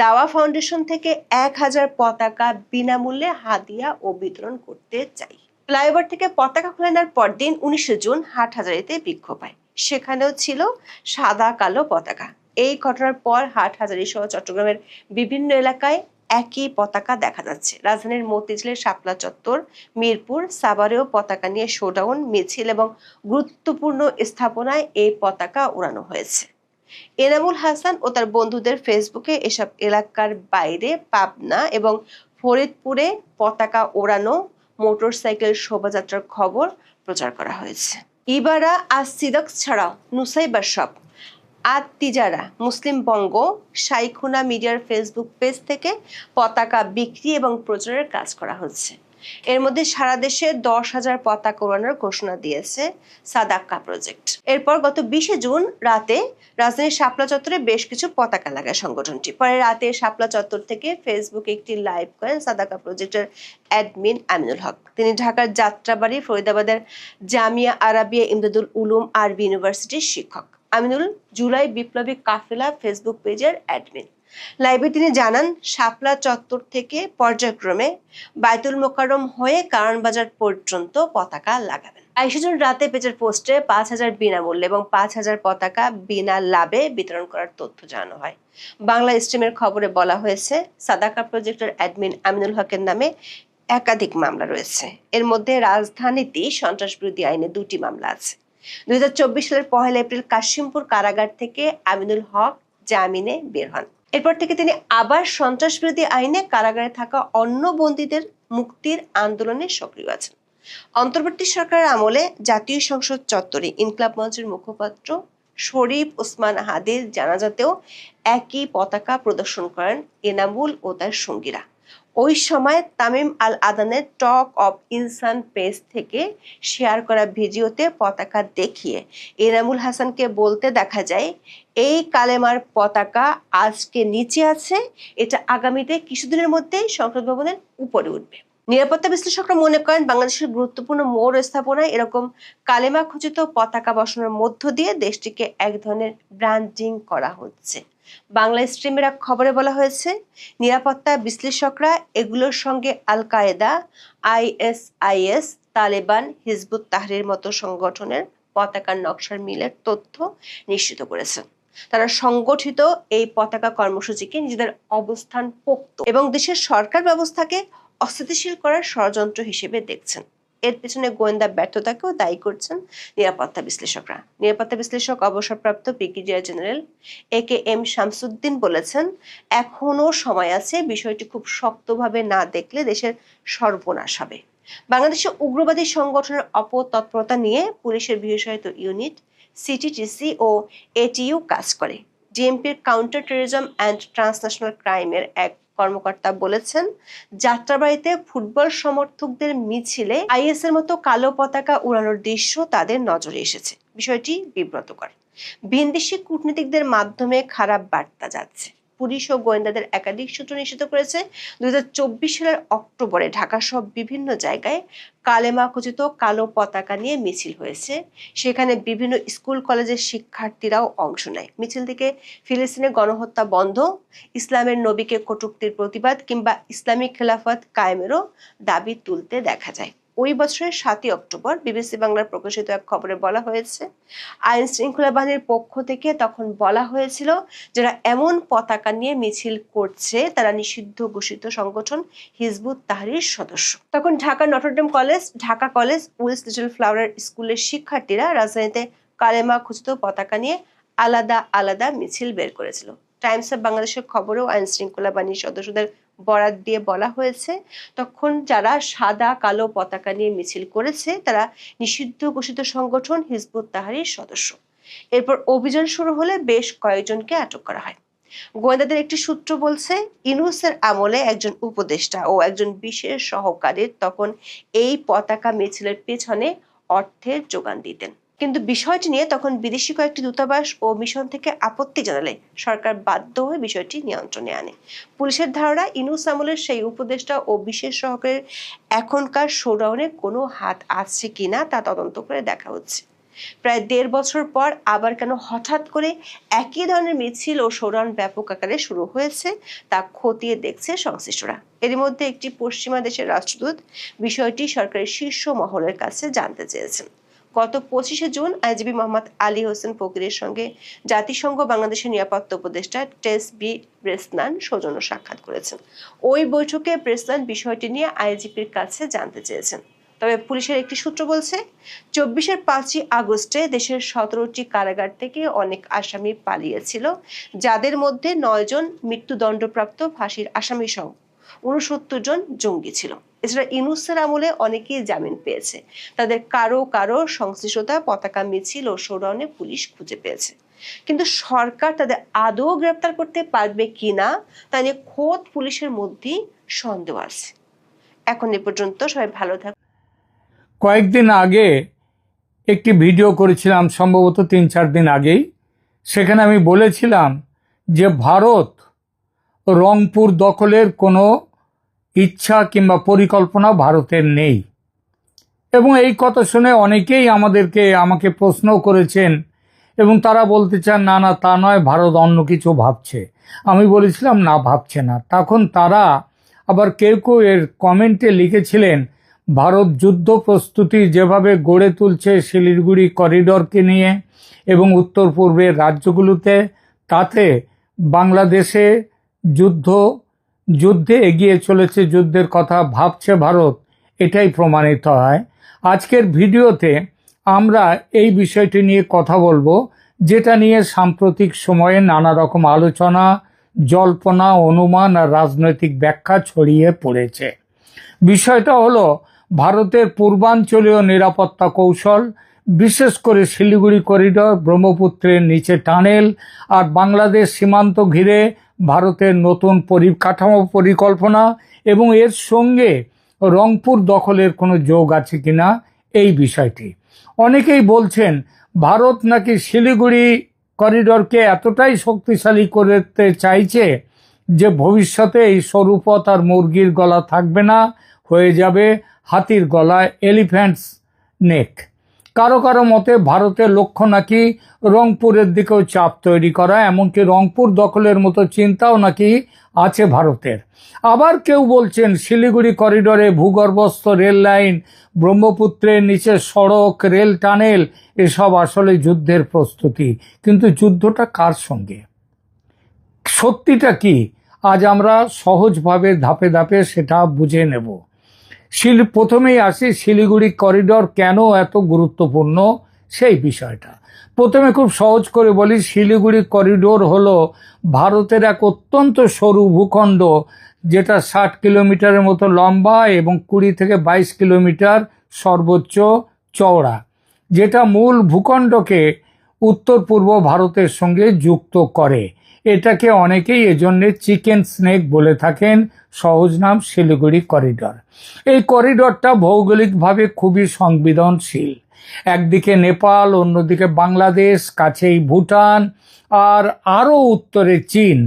দাওয়া ফাউন্ডেশন থেকে 1000 পতাকা বিনামূল্যে হাদিয়া ও বিতরণ করতে চাই। ফ্লাইওভার থেকে পতাকা খুলে নেওয়ার পরদিন 19 জুন হাটহাজারীতে বিক্ষোভ হয়। সেখানেও ছিল সাদা কালো পতাকা। এই ঘটনার পর হাটহাজারী সহ চট্টগ্রামের বিভিন্ন এলাকায় একই পতাকা দেখা যাচ্ছে। রাজধানীর মতিঝিলের শাপলা চত্বর, মিরপুর, সাভারেও পতাকা নিয়ে শোডাউন, মিছিল এবং গুরুত্বপূর্ণ স্থাপনায় এই পতাকা উড়ানো হয়েছে। এনামুল হাসান ও তার বন্ধুদের ফেসবুকে এসব এলাকার বাইরে পাবনা এবং ফরিদপুরে পতাকা ওড়ানো, মোটরসাইকেল শোভাযাত্রার খবর প্রচার করা হয়েছে। ইবারা সিদক ছাড়াও নুসাইবা শপ, তিজারা, মুসলিম বঙ্গ, শাইখুনা মিডিয়ার ফেসবুক পেজ থেকে পতাকা বিক্রি এবং প্রচারের কাজ করা হচ্ছে। এর মধ্যে সারা দেশে 10,000 পতাকা ওড়ানোর ঘোষণা দিয়েছে সাদাকা প্রজেক্ট। এরপর গত 20 জুন রাতে রাজধানীর শাপলা চত্বরে বেশ কিছু পতাকা লাগায় সংগঠনটি। পরে রাতে শাপলা চত্বর থেকে ফেসবুকে একটি লাইভ করেন সাদাকা প্রজেক্টের অ্যাডমিন আমিনুল হক। তিনি ঢাকার যাত্রাবাড়ি ফরিদাবাদের জামিয়া আরাবিয়া ইমদাদুল উলুম আরবি ইউনিভার্সিটির শিক্ষক। আমিনুল জুলাই বিপ্লবী কাফেলা ফেসবুক পেজের অ্যাডমিন। লাইভে তিনি জানান, শাপলা চত্বর থেকে পর্যায়ক্রমে বায়তুল মোকাররম হয়ে কারওয়ানবাজার পর্যন্ত পতাকা লাগাবেন। 22 জুন রাতে পেজের পোস্টে 5,000 বিনামূল্যে এবং 5,000 পতাকা বিনা লাভে বিতরণ করার তথ্য জানানো হয়। বাংলা স্ট্রিমের খবরে বলা হয়েছে, সাদাকা প্রজেক্টের অ্যাডমিন আমিনুল হকের নামে একাধিক মামলা রয়েছে। এর মধ্যে রাজধানীতে সন্ত্রাসবিরোধী আইনে 2টি মামলা আছে। 2024 সালের 1 এপ্রিল কাশিমপুর কারাগার থেকে আমিনুল হক জামিনে বের হন। এরপর থেকে তিনি আবার সন্ত্রাসবিরোধী আইনে কারাগারে থাকা অন্য বন্দীদের মুক্তির আন্দোলনে সক্রিয় আছেন। অন্তর্বর্তী সরকারের আমলে জাতীয় সংসদ চত্বরে ইনকিলাব মঞ্চের মুখপাত্র শরীফ ওসমান হাদির জানাজাতেও একই পতাকা প্রদর্শন করেন এনামুল ও তার সঙ্গীরা। ওই সময় তামিম আল আদানের টক অফ ইনসান পেজ থেকে শেয়ার করা ভিডিওতে পতাকা দেখিয়ে এনামুল হাসানকে বলতে দেখা যায়, এই কালেমার পতাকা আজকে নিচে আছে, এটা আগামীতে কিছুদিনের মধ্যেই সংসদ ভবনের উপরে উঠবে। নিরাপত্তা বিশ্লেষকরা মনে করেন, বাংলাদেশের গুরুত্বপূর্ণ মোড় স্থাপনায় এরকম কালেমা খচিত পতাকা বসানোর মধ্য দিয়ে দেশটিকে এক ধরনের ব্র্যান্ডিং করা হচ্ছে। বাংলা স্ট্রিমের এক খবরে বলা হয়েছে, নিরাপত্তা বিশ্লেষকরা এগুলোর সঙ্গে Al Qaeda, ISIS, Taliban, Hizbut Tahrir মতো সংগঠনের পতাকার নকশার মিলের তথ্য নিশ্চিত করেছেন। তারা সংগঠিত এই পতাকা কর্মসূচিকে নিজেদের অবস্থান পোক্ত এবং দেশের সরকার ব্যবস্থাকে অস্থিতিশীল করার ষড়যন্ত্র হিসেবে দেখছেন। এর পেছনে গোয়েন্দা ব্যর্থতাকেও দায়ী করছেন নিরাপত্তা বিশ্লেষকরা। নিরাপত্তা বিশ্লেষক অবসরপ্রাপ্ত ব্রিগেডিয়ার জেনারেল AKM শামসুদ্দিন বলেছেন, এখনো সময় আছে, বিষয়টি খুব শক্তভাবে না দেখলে দেশের সর্বনাশ হবে। বাংলাদেশে উগ্রবাদী সংগঠনের অপতৎপরতা নিয়ে পুলিশের বিশেষায়িত ইউনিট CTTC ও ATU কাজ করে। ডিএমপির কাউন্টার টেররিজম অ্যান্ড ট্রান্সন্যাশনাল ক্রাইমের এক কর্মকর্তা বলেছেন, যাত্রাবাড়িতে ফুটবল সমর্থকদের মিছিলে IS এর মতো কালো পতাকা উড়ানোর দৃশ্য তাদের নজরে এসেছে। বিষয়টি বিব্রতকর। ভিনদেশি কূটনীতিকদের মাধ্যমে খারাপ বার্তা যাচ্ছে। পুলিশ ও গোয়েন্দাদের একাধিক সূত্র নিশ্চিত করেছে, 2024 সালের অক্টোবরে ঢাকা সহ বিভিন্ন জায়গায় কালেমা খচিত কালো পতাকা নিয়ে মিছিল হয়েছে। সেখানে বিভিন্ন স্কুল কলেজের শিক্ষার্থীরাও অংশ নেয়। মিছিল থেকে ফিলিস্তিনের গণহত্যা বন্ধ, ইসলামের নবীকে কটূক্তির প্রতিবাদ কিংবা ইসলামিক খেলাফত কায়েমেরও দাবি তুলতে দেখা যায়। ওই বছরের 7 অক্টোবর BBC বাংলার প্রকাশিত এক খবরে বলা হয়েছে, আইন শৃঙ্খলা বাহিনীর পক্ষ থেকে তখন বলা হয়েছিল, যারা এমন পতাকা নিয়ে মিছিল করছে তারা নিষিদ্ধ ঘোষিত সংগঠন হিজবুত তাহরির সদস্য। তখন Dhaka Notre Dame college, Dhaka college, Wills Little Flower স্কুলের শিক্ষার্থীরা রাজধানীতে কালেমা খচিত পতাকা নিয়ে আলাদা আলাদা মিছিল বের করেছিল। টাইমস অফ বাংলাদেশের খবরেও আইন শৃঙ্খলা বাহিনীর সদস্যদের বরাত দিয়ে বলা হয়েছে, তখন যারা সাদা কালো পতাকা নিয়ে মিছিল করেছে তারা নিষিদ্ধ ঘোষিত সংগঠন হিজবুত তাহরির সদস্য। এরপর অভিযান শুরু হলে বেশ কয়েকজনকে আটক করা হয়। গোয়েন্দাদের একটি সূত্র বলছে, ইউনূসের আমলে একজন উপদেষ্টা ও একজন বিশেষ সহকারীর তখন এই পতাকা মিছিলের পেছনে অর্থের যোগান দিতেন। কিন্তু বিষয়টি নিয়ে তখন বিদেশি কয়েকটি দূতাবাস ও মিশন থেকে আপত্তি জানালে সরকার বাধ্য হয়ে বিষয়টি নিয়ন্ত্রণে আনে। পুলিশের ধারণা, ইউনূস আমলের সেই উপদেষ্টা ও বিশেষ সহকারীর এখনকার শোডাউনে কোনো হাত আছে কিনা তা তদন্ত করে দেখা হচ্ছে। প্রায় 1.5 বছর পর আবার কেন হঠাৎ করে একই ধরনের মিছিল ও শোডাউন ব্যাপক আকারে শুরু হয়েছে তা খতিয়ে দেখছে সংশ্লিষ্টরা। এর মধ্যে একটি পশ্চিমা দেশের রাষ্ট্রদূত বিষয়টি সরকারের শীর্ষ মহলের কাছে জানতে চেয়েছেন। গত 25 জুন আইজিপি মোহাম্মদ আলী হোসেন ফকিরের সঙ্গে জাতিসংঘ বাংলাদেশের নিরাপত্তা উপদেষ্টা টেস বি ব্রেসনান সৌজন্য সাক্ষাৎ করেছেন। ওই বৈঠকে ব্রেসনান বিষয়টি নিয়ে আইজিপির কাছে জানতে চেয়েছেন। তবে পুলিশের একটি সূত্র বলছে 24-এর 5ই আগস্টে দেশের 17টি কারাগার থেকে অনেক আসামি পালিয়েছিল, যাদের মধ্যে 9 জন মৃত্যুদণ্ডপ্রাপ্ত ফাঁসির আসামি সহ 69 জন জঙ্গি ছিল। এছাড়া ইউনূসের আমলে অনেকেই জামিন পেয়েছে। তাদের কারো কারো সংশ্লিষ্টতা পতাকা মিছিল ও শোডাউনে পুলিশ খুঁজে পেয়েছে, কিন্তু সরকার তাদের আদৌ গ্রেপ্তার করতে পারবে কিনা তা নিয়ে খোদ পুলিশের মধ্যেই সন্দেহ আছে। এখন এ পর্যন্ত, সবাই ভালো থাকুন। কয়েকদিন আগে একটি ভিডিও করেছিলাম, সম্ভবত 3-4 দিন আগেই। সেখানে আমি বলেছিলাম যে ভারত রংপুর দখলের কোনো ইচ্ছা কিংবা পরিকল্পনা ভারতের নেই, এবং এই কথা শুনে অনেকেই আমাকে প্রশ্ন করেছেন এবং তারা বলতে চান না না তা নয়, ভারত অন্য কিছু ভাবছে। আমি বলেছিলাম না, ভাবছে না। তখন তারা আবার কেউ কেউ এর কমেন্টে লিখেছিলেন ভারত যুদ্ধ প্রস্তুতি যেভাবে গড়ে তুলছে শিলিগুড়ি করিডরকে নিয়ে এবং উত্তর পূর্বের রাজ্যগুলোতে, তাতে বাংলাদেশে যুদ্ধে এগিয়ে চলেছে, যুদ্ধের কথা ভাবছে ভারত, এটাই প্রমাণিত হয়। আজকের ভিডিওতে আমরা এই বিষয়টি নিয়ে কথা বলবো, যেটা নিয়ে সাম্প্রতিক সময়ে নানা রকম আলোচনা, জল্পনা, অনুমান আর রাজনৈতিক ব্যাখ্যা ছড়িয়ে পড়েছে। বিষয়টা হলো ভারতের পূর্বাঞ্চলীয় নিরাপত্তা কৌশল, বিশেষ করে শিলিগুড়ি করিডর, ব্রহ্মপুত্রের নিচে টানেল আর বাংলাদেশ সীমান্ত ঘিরে ভারতের নতুন পরিকাঠামো পরিকল্পনা, এবং এর সঙ্গে রংপুর দখলের কোনো যোগ আছে কিনা এই বিষয়টি। অনেকেই বলছেন ভারত নাকি শিলিগুড়ি করিডরকে এতটাই শক্তিশালী করতে চাইছে যে ভবিষ্যতে এই সরু পথ আর মুরগির গলা থাকবে না, হয়ে যাবে হাতির গলায় এলিফ্যান্টস নেক। কারো কারো মতে ভারতের লক্ষ্য নাকি রংপুরের দিকেও চাপ তৈরি করা, এমনকি রংপুর দখলের মতো চিন্তাও নাকি আছে ভারতের। আবার কেউ বলছেন শিলিগুড়ি করিডরে ভূগর্ভস্থ রেল লাইন, ব্রহ্মপুত্রের নিচে সড়ক, রেল টানেল, এসব আসলে যুদ্ধের প্রস্তুতি। কিন্তু যুদ্ধটা কার সঙ্গে, সত্যিটা কি, আজ আমরা সহজভাবে ধাপে ধাপে সেটা বুঝে নেব। প্রথমেই আসি শিলিগুড়ি করিডর কেন এত গুরুত্বপূর্ণ সেই বিষয়টা। প্রথমে খুব সহজ করে বলি, শিলিগুড়ি করিডোর হলো ভারতের এক অত্যন্ত সরু ভূখণ্ড, যেটা 60 কিলোমিটারের মতো লম্বা এবং 20 থেকে 22 কিলোমিটার সর্বোচ্চ চওড়া, যেটা মূল ভূখণ্ডকে উত্তর পূর্ব ভারতের সঙ্গে যুক্ত করে। এটাকে অনেকেই এজন্য চিকেন স্নেক বলে থাকেন, সহজ নাম শিলিগুড়ি করিডর। এই করিডরটা ভৌগোলিকভাবে খুবই সংবেদনশীল। একদিকে নেপাল, অন্যদিকে বাংলাদেশ, কাছেই ভুটান, আর আরও উত্তরে চীন।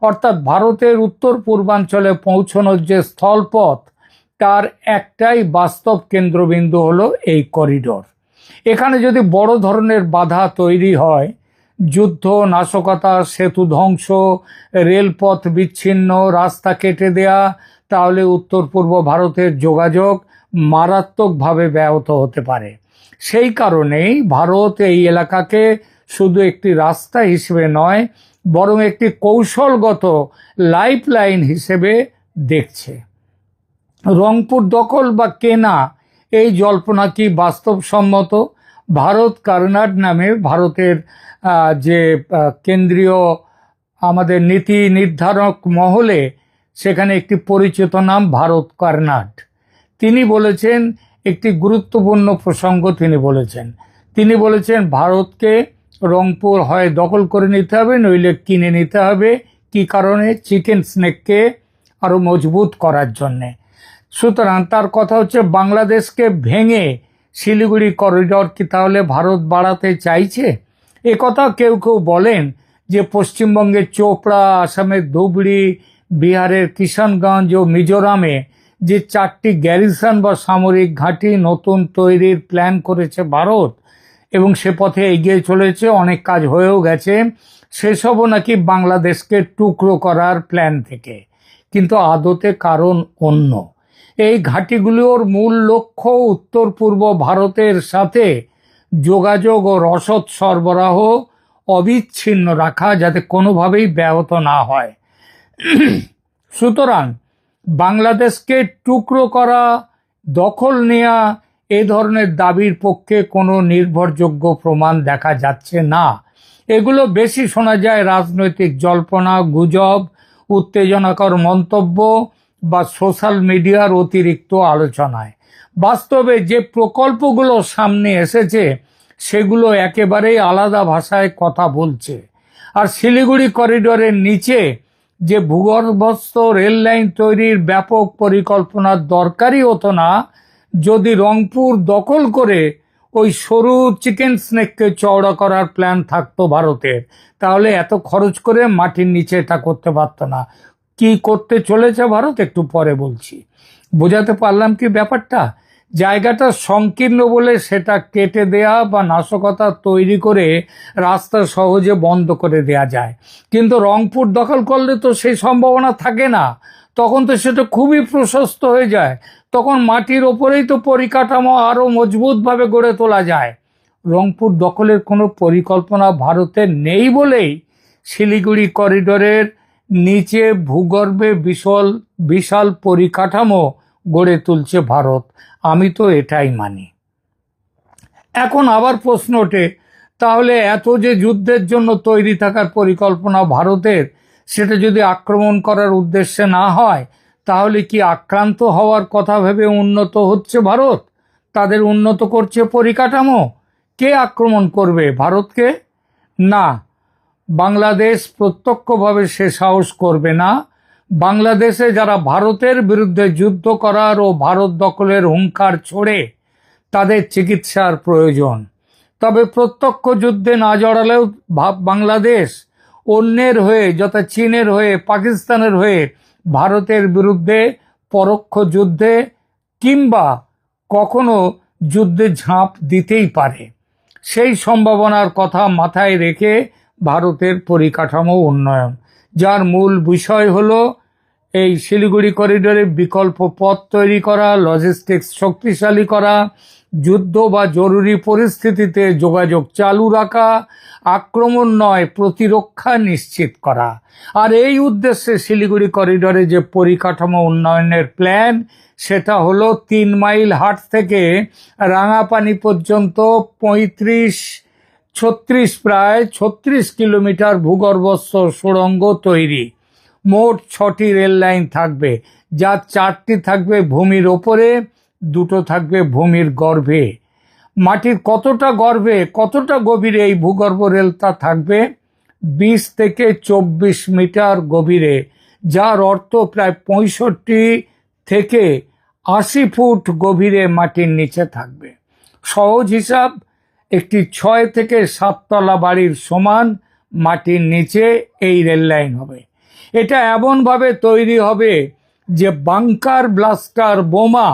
অর্থাৎ ভারতের উত্তর পূর্বাঞ্চলে পৌঁছানোর যে স্থলপথ, তার একটাই বাস্তব কেন্দ্রবিন্দু হলো এই করিডর। এখানে যদি বড় ধরনের বাধা তৈরি হয়, যুদ্ধ, নাশকতা, সেতু ধ্বংস, রেলপথ বিচ্ছিন্ন, রাস্তা কেটে দেয়া, তাহলে উত্তর পূর্ব ভারতের যোগাযোগ মারাত্মকভাবে ব্যাহত হতে পারে। সেই কারণেই ভারত এই এলাকাকে শুধু একটি রাস্তা হিসেবে নয়, বরং একটি কৌশলগত লাইফলাইন হিসেবে দেখছে। রংপুর দখল বা কেনা, এই জল্পনা কি বাস্তবসম্মত? ভারত কার্নাড নামে ভারতের যে কেন্দ্রীয় আমাদের নীতি নির্ধারক মহলে, সেখানে একটি পরিচিত নাম ভারত কার্নাড। তিনি বলেছেন একটি গুরুত্বপূর্ণ প্রসঙ্গ। তিনি বলেছেন ভারতকে রংপুর হয় দখল করে নিতে হবে, নইলে কিনে নিতে হবে। কি কারণে? চিকেন স্নেককে আরো মজবুত করার জন্যে। সুতরাং তার কথা হচ্ছে বাংলাদেশকে ভেঙে শিলিগুড়ি করিডর কি তাহলে ভারত বাড়াতে চাইছে? একথা কেউ কেউ বলেন যে পশ্চিমবঙ্গের চোপড়া, আসামের ধুবড়ি, বিহারের কিষানগঞ্জ ও মিজোরামে যে 4টি গ্যারিসন বা সামরিক ঘাঁটি নতুন তৈরির প্ল্যান করেছে ভারত, এবং সে পথে এগিয়ে চলেছে, অনেক কাজ হয়েও গেছে, সেসবও নাকি বাংলাদেশকে টুকরো করার প্ল্যান থেকে। কিন্তু আদতে কারণ অন্য। এই ঘাঁটিগুলোর মূল লক্ষ্য উত্তর পূর্ব ভারতের সাথে যোগাযোগ ও রসদ সরবরাহ অবিচ্ছিন্ন রাখা, যাতে কোনোভাবেই ব্যাহত না হয়। সুতরাং বাংলাদেশকে টুকরো করা দখল নেওয়া এ ধরনের দাবির পক্ষে কোনো নির্ভরযোগ্য প্রমাণ দেখা যাচ্ছে না। এগুলো বেশি শোনা যায় রাজনৈতিক জল্পনা, গুজব, উত্তেজনাকর মন্তব্য বা সোশ্যাল মিডিয়ার অতিরিক্ত আলোচনায়। বাস্তবে যে প্রকল্পগুলো সামনে এসেছে সেগুলো একেবারেই আলাদা ভাষায় কথা বলছে। আর শিলিগুড়ি করিডোরের নিচে যে ভূগর্ভস্থ রেল লাইন তৈরির ব্যাপক পরিকল্পনার দরকারই হতো না যদি রংপুর দখল করে ওই সরু চিকেন স্নেককে চওড়া করার প্ল্যান থাকতো ভারতের, তাহলে এত খরচ করে মাটির নিচে এটা করতে পারতো না। কি করতে চলেছে ভারত একটু পরে বলছি। বোঝাতে পারলাম কি ব্যাপারটা? জায়গাটা সংকীর্ণ বলে সেটা কেটে দেয়া বা নাশকতা তৈরি করে রাস্তা সহজে বন্ধ করে দেয়া যায়, কিন্তু রংপুর দখল করলে তো সেই সম্ভাবনা থাকে না। তখন তো সেটা খুবই প্রশস্ত হয়ে যায়, তখন মাটির ওপরেই তো পরিকাঠামো আরো মজবুতভাবে গড়ে তোলা যায়। রংপুর দখলের কোনো পরিকল্পনা ভারতের নেই বলেই শিলিগুড়ি করিডোরের নিচে ভূগর্ভে বিশাল পরিকাঠামো গড়ে তুলছে ভারত। আমি তো এটাই মানি। এখন আবার প্রশ্ন ওঠে, তাহলে এত যে যুদ্ধের জন্য তৈরি থাকার পরিকল্পনা ভারতের, সেটা যদি আক্রমণ করার উদ্দেশ্যে না হয়, তাহলে কি আক্রান্ত হওয়ার কথা ভেবে উন্নত হচ্ছে ভারত? তাদের উন্নত করছে পরিকাঠামো? কে আক্রমণ করবে ভারতকে? না, বাংলাদেশ প্রত্যক্ষভাবে সে সাহস করবে না। বাংলাদেশে যারা ভারতের বিরুদ্ধে যুদ্ধ করার ও ভারত দখলের হুঙ্কার ছোড়ে তাদের চিকিৎসার প্রয়োজন। তবে প্রত্যক্ষ যুদ্ধে না জড়ালেও বাংলাদেশ অন্যের হয়ে, যথা চীনের হয়ে, পাকিস্তানের হয়ে ভারতের বিরুদ্ধে পরোক্ষ যুদ্ধে কিংবা কখনো যুদ্ধে ঝাঁপ দিতেই পারে। সেই সম্ভাবনার কথা মাথায় রেখে ভারতের পরিকাঠামো উন্নয়ন, যার মূল বিষয় হলো এই শিলিগুড়ি করিডোরে বিকল্প পথ তৈরি করা, লজিস্টিক্স শক্তিশালী করা, যুদ্ধ বা জরুরি পরিস্থিতিতে যোগাযোগ চালু রাখা, আক্রমণ নয় প্রতিরক্ষা নিশ্চিত করা। আর এই উদ্দেশ্যে শিলিগুড়ি করিডোরে যে পরিকাঠামো উন্নয়নের প্ল্যান, সেটা হলো 3 মাইল হাট থেকে রাঙাপানি পর্যন্ত প্রায় 36 কিলোমিটার ভূগর্ভস্থ সুড়ঙ্গ তৈরি। মোট 6টি রেল লাইন থাকবে, যার 4টি থাকবে ভূমির ওপরে, 2টো থাকবে ভূমির গর্ভে। মাটির কতটা গর্ভে, কতটা গভীরে এই ভূগর্ভ রেলটা থাকবে? 20 থেকে 24 মিটার গভীরে, যার অর্থ প্রায় 65 থেকে 80 ফুট গভীরে মাটির নিচে থাকবে। সহজ হিসাব, একটি 6 থেকে 7 তলা বাড়ির সমান মাটির নিচে এই রেল লাইন হবে। এটা এমনভাবে তৈরি হবে যে বাংকার, ব্লাস্টার, বোমা,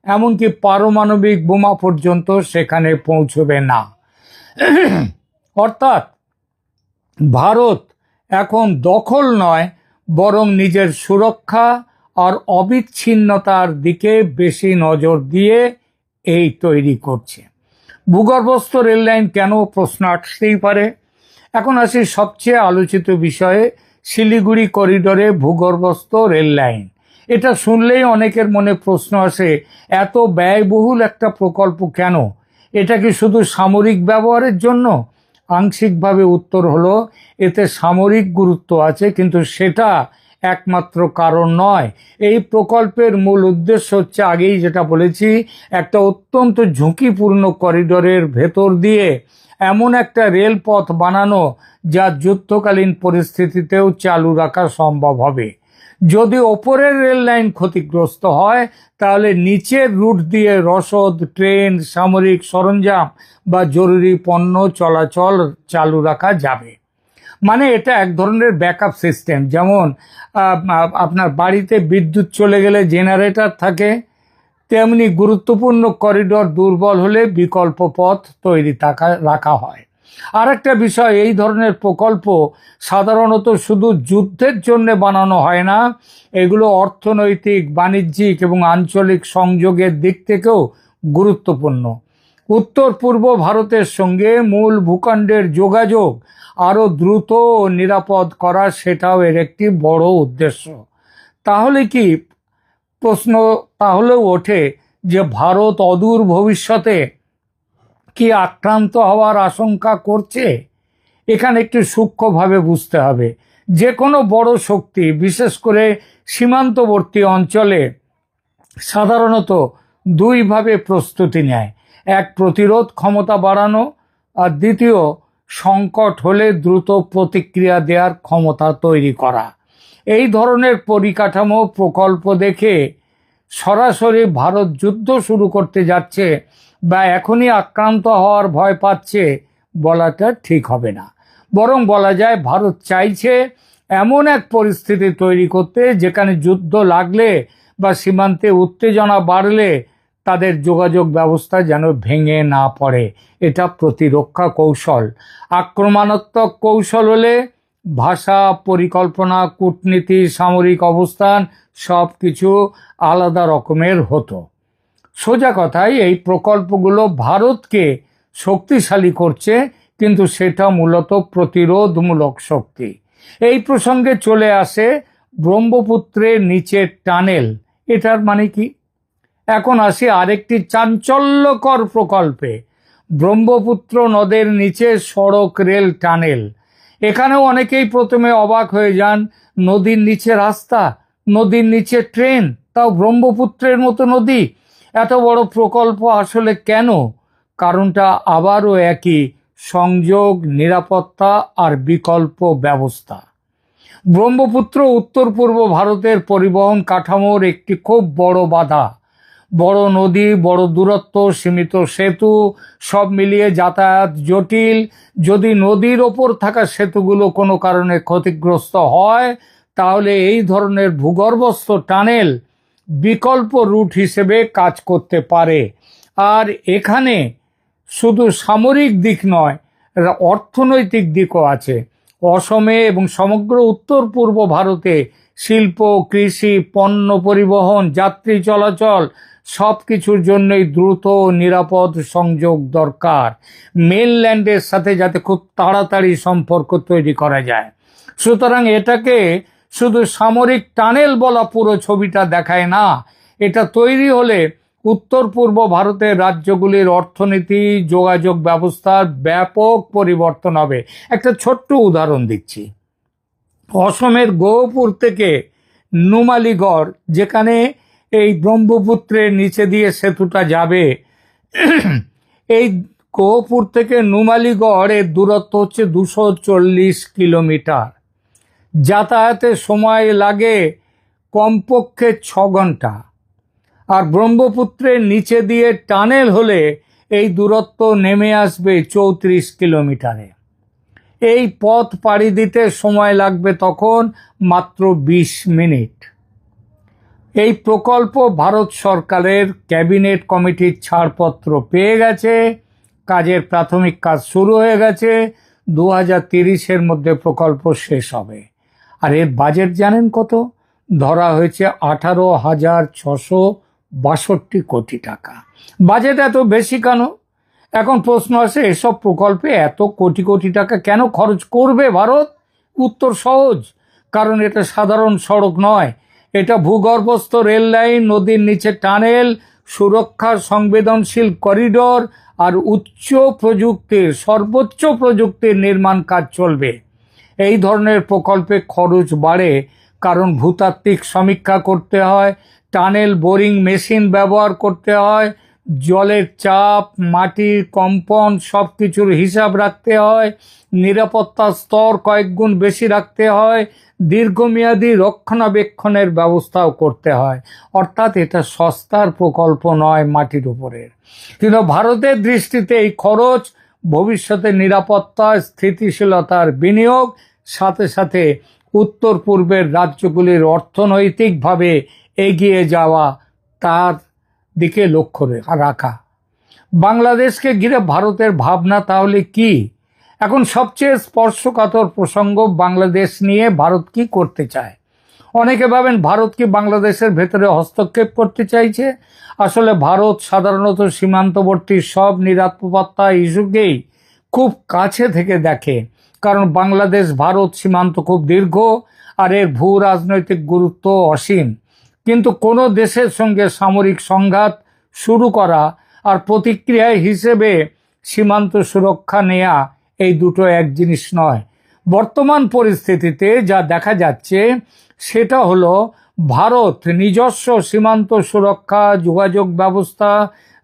এমনকি পারমাণবিক বোমা পর্যন্ত সেখানে পৌঁছবে না। অর্থাৎ ভারত এখন দখল নয়, বরং নিজের সুরক্ষা আর অবিচ্ছিন্নতার দিকে বেশি নজর দিয়ে এই তৈরি করছে। ভূগর্ভস্থ রেল লাইন কেন, প্রশ্ন আসতেই পারে। এখন আসি সবচেয়ে আলোচিত বিষয়ে, শিলিগুড়ি করিডোরে ভূগর্ভস্থ রেল লাইন। এটা শুনলেই অনেকের মনে প্রশ্ন আসে, এত ব্যয়বহুল একটা প্রকল্প কেন? এটা কি শুধু সামরিক ব্যবহারের জন্য? আংশিকভাবে উত্তর হলো, এতে সামরিক গুরুত্ব আছে, কিন্তু সেটা একমাত্র কারণ নয়। এই প্রকল্পের মূল উদ্দেশ্য হচ্ছে, আগেই যেটা বলেছি, একটা অত্যন্ত ঝুঁকিপূর্ণ করিডোরের ভেতর দিয়ে এমন একটা রেলপথ বানানো যা যুদ্ধকালীন পরিস্থিতিতেও চালু রাখা সম্ভব হবে। যদি ওপরের রেল লাইন ক্ষতিগ্রস্ত হয়, তাহলে নিচের রুট দিয়ে রসদ, ট্রেন, সামরিক সরঞ্জাম বা জরুরি পণ্য চলাচল চালু রাখা যাবে। মানে এটা এক ধরনের ব্যাকআপ সিস্টেম। যেমন আপনার বাড়িতে বিদ্যুৎ চলে গেলে জেনারেটর থাকে, তেমনি গুরুত্বপূর্ণ করিডোর দুর্বল হলে বিকল্প পথ তৈরি রাখা হয়। আর একটা বিষয়, এই ধরনের প্রকল্প সাধারণত শুধু যুদ্ধের জন্য বানানো হয় না, এগুলো অর্থনৈতিক, বাণিজ্যিক এবং আঞ্চলিক সংযোগের দিক থেকেও গুরুত্বপূর্ণ। উত্তর পূর্ব ভারতের সঙ্গে মূল ভূখণ্ডের যোগাযোগ আরও দ্রুত ও নিরাপদ করা, সেটাও এর একটি বড় উদ্দেশ্য। তাহলে কি প্রশ্ন তাহলেও ওঠে যে ভারত অদূর ভবিষ্যতে কি আক্রান্ত হওয়ার আশঙ্কা করছে? এখানে একটু সূক্ষ্মভাবে বুঝতে হবে। যে কোনো বড় শক্তি, বিশেষ করে সীমান্তবর্তী অঞ্চলে, সাধারণত দুইভাবে প্রস্তুতি নেয়। এক, প্রতিরোধ ক্ষমতা বাড়ানো, আর দ্বিতীয়, সংকট হলে দ্রুত প্রতিক্রিয়া দেওয়ার ক্ষমতা তৈরি করা। এই ধরনের পরিকাঠামো প্রকল্প দেখে সরাসরি ভারত যুদ্ধ শুরু করতে যাচ্ছে বা এখনই আক্রান্ত হওয়ার ভয় পাচ্ছে বলাটা ঠিক হবে না। বরং বলা যায় ভারত চাইছে এমন এক পরিস্থিতি তৈরি করতে যেখানে যুদ্ধ লাগলে বা সীমান্তে উত্তেজনা বাড়লে তাদের যোগাযোগ ব্যবস্থা যেন ভেঙে না পড়ে। এটা প্রতিরক্ষা কৌশল। আক্রমণাত্মক কৌশল হলে ভাষা, পরিকল্পনা, কূটনীতি, সামরিক অবস্থান সব কিছু আলাদা রকমের হতো। সোজা কথায় এই প্রকল্পগুলো ভারতকে শক্তিশালী করছে, কিন্তু সেটা মূলত প্রতিরোধমূলক শক্তি। এই প্রসঙ্গে চলে আসে ব্রহ্মপুত্রের নিচের টানেল। এটার মানে কি? এখন আসি আরেকটি চাঞ্চল্যকর প্রকল্পে, ব্রহ্মপুত্র নদের নিচে সড়ক রেল টানেল। এখানেও অনেকেই প্রথমে অবাক হয়ে যান। নদীর নিচে রাস্তা, নদীর নিচে ট্রেন, তাও ব্রহ্মপুত্রের মতো নদী। এত বড় প্রকল্প আসলে কেন? কারণটা আবারও একই, সংযোগ, নিরাপত্তা আর বিকল্প ব্যবস্থা। ব্রহ্মপুত্র উত্তর পূর্ব ভারতের পরিবহন কাঠামোর একটি খুব বড় বাধা। বড় নদী, বড় দূরত্ব, সীমিত সেতু, সব মিলিয়ে যাতায়াত জটিল। যদি নদীর ওপর থাকা সেতুগুলো কোনো কারণে ক্ষতিগ্রস্ত হয়, তাহলে এই ধরনের ভূগর্ভস্থ টানেল বিকল্প রুট হিসেবে কাজ করতে পারে। আর এখানে শুধু সামরিক দিক নয়, অর্থনৈতিক দিকও আছে। অসমে এবং সমগ্র উত্তর পূর্ব ভারতে শিল্প, কৃষি, পণ্য পরিবহন, যাত্রী চলাচল সব কিছুর জন্যই দ্রুত নিরাপদ সংযোগ দরকার। মেনল্যান্ডের সাথে যাতে খুব তাড়াতাড়ি সম্পর্ক তৈরি করা যায়। সুতরাং এটাকে শুধু সামরিক টানেল বলা পুরো ছবিটা দেখায় না। এটা তৈরি হলে উত্তর পূর্ব ভারতের রাজ্যগুলির অর্থনীতি, যোগাযোগ ব্যবস্থার ব্যাপক পরিবর্তন হবে। একটা ছোট্ট উদাহরণ দিচ্ছি। অসমের গহপুর থেকে নুমালীগড়, যেখানে এই ব্রহ্মপুত্রের নিচে দিয়ে সেতুটা যাবে, এই গহপুর থেকে নুমালীগড় এর দূরত্ব হচ্ছে 240 কিলোমিটার। যাতায়াতে সময় লাগে কমপক্ষে 6 ঘন্টা। আর ব্রহ্মপুত্রের নিচে দিয়ে টানেল হলে এই দূরত্ব নেমে আসবে 34 কিলোমিটারে। এই পথ পাড়ি দিতে সময় লাগবে তখন মাত্র 20 মিনিট। এই প্রকল্প ভারত সরকারের ক্যাবিনেট কমিটির ছাড়পত্র পেয়ে গেছে। কাজের প্রাথমিক কাজ শুরু হয়ে গেছে। 2030-এর মধ্যে প্রকল্প শেষ হবে। আর এর বাজেট জানেন কত? ধরা হয়েছে 18,662 কোটি টাকা। বাজেট এত বেশি কেন? এখন প্রশ্ন আসে, এসব প্রকল্পে এত কোটি কোটি টাকা কেন খরচ করবে ভারত? উত্তর সহজ, কারণ এটা সাধারণ সড়ক নয়। এটা ভূগর্ভস্থ রেল লাইন, নদীর নিচে টানেল, সুরক্ষার সংবেদনশীল করিডোর আর সর্বোচ্চ প্রযুক্তির নির্মাণ কাজ চলবে। এই ধরনের প্রকল্পে খরচ বাড়ে কারণ ভূতাত্ত্বিক সমীক্ষা করতে হয়, টানেল বোরিং মেশিন ব্যবহার করতে হয়, জলের চাপ, মাটির কম্পন সব কিছুর হিসাব রাখতে হয়, নিরাপত্তার স্তর কয়েক গুণ বেশি রাখতে হয়, দীর্ঘমেয়াদী রক্ষণাবেক্ষণের ব্যবস্থাও করতে হয়। অর্থাৎ এটা সস্তার প্রকল্প নয় মাটির উপরের। কিন্তু ভারতের দৃষ্টিতে এই খরচ ভবিষ্যতে নিরাপত্তা, স্থিতিশীলতার বিনিয়োগ, সাথে সাথে উত্তর পূর্বের রাজ্যগুলির অর্থনৈতিকভাবে এগিয়ে যাওয়া, তার দিকে লক্ষ্য রাখা। বাংলাদেশকে ঘিরে ভারতের ভাবনা তাহলে কি? এখন সবচেয়ে স্পর্শকাতর প্রসঙ্গ, বাংলাদেশ নিয়ে ভারত কি করতে চায়। অনেকে ভাবেন ভারত কি বাংলাদেশের ভেতরে হস্তক্ষেপ করতে চাইছে। আসলে ভারত সাধারণত সীমান্তবর্তী সব নিরাপত্তা ইস্যুকেই খুব কাছে থেকে দেখে, কারণ বাংলাদেশ ভারত সীমান্ত খুব দীর্ঘ আর এর ভূ রাজনৈতিক গুরুত্ব অসীম। কিন্তু কোনো দেশের সঙ্গে সামরিক সংঘাত শুরু করা আর প্রতিক্রিয়া হিসেবে সীমান্ত সুরক্ষা নেয়া, এই দুটো এক জিনিস নয়। বর্তমান পরিস্থিতিতে যা দেখা যাচ্ছে সেটা হলো ভারত নিজস্ব সীমান্ত সুরক্ষা, যোগাযোগ ব্যবস্থা,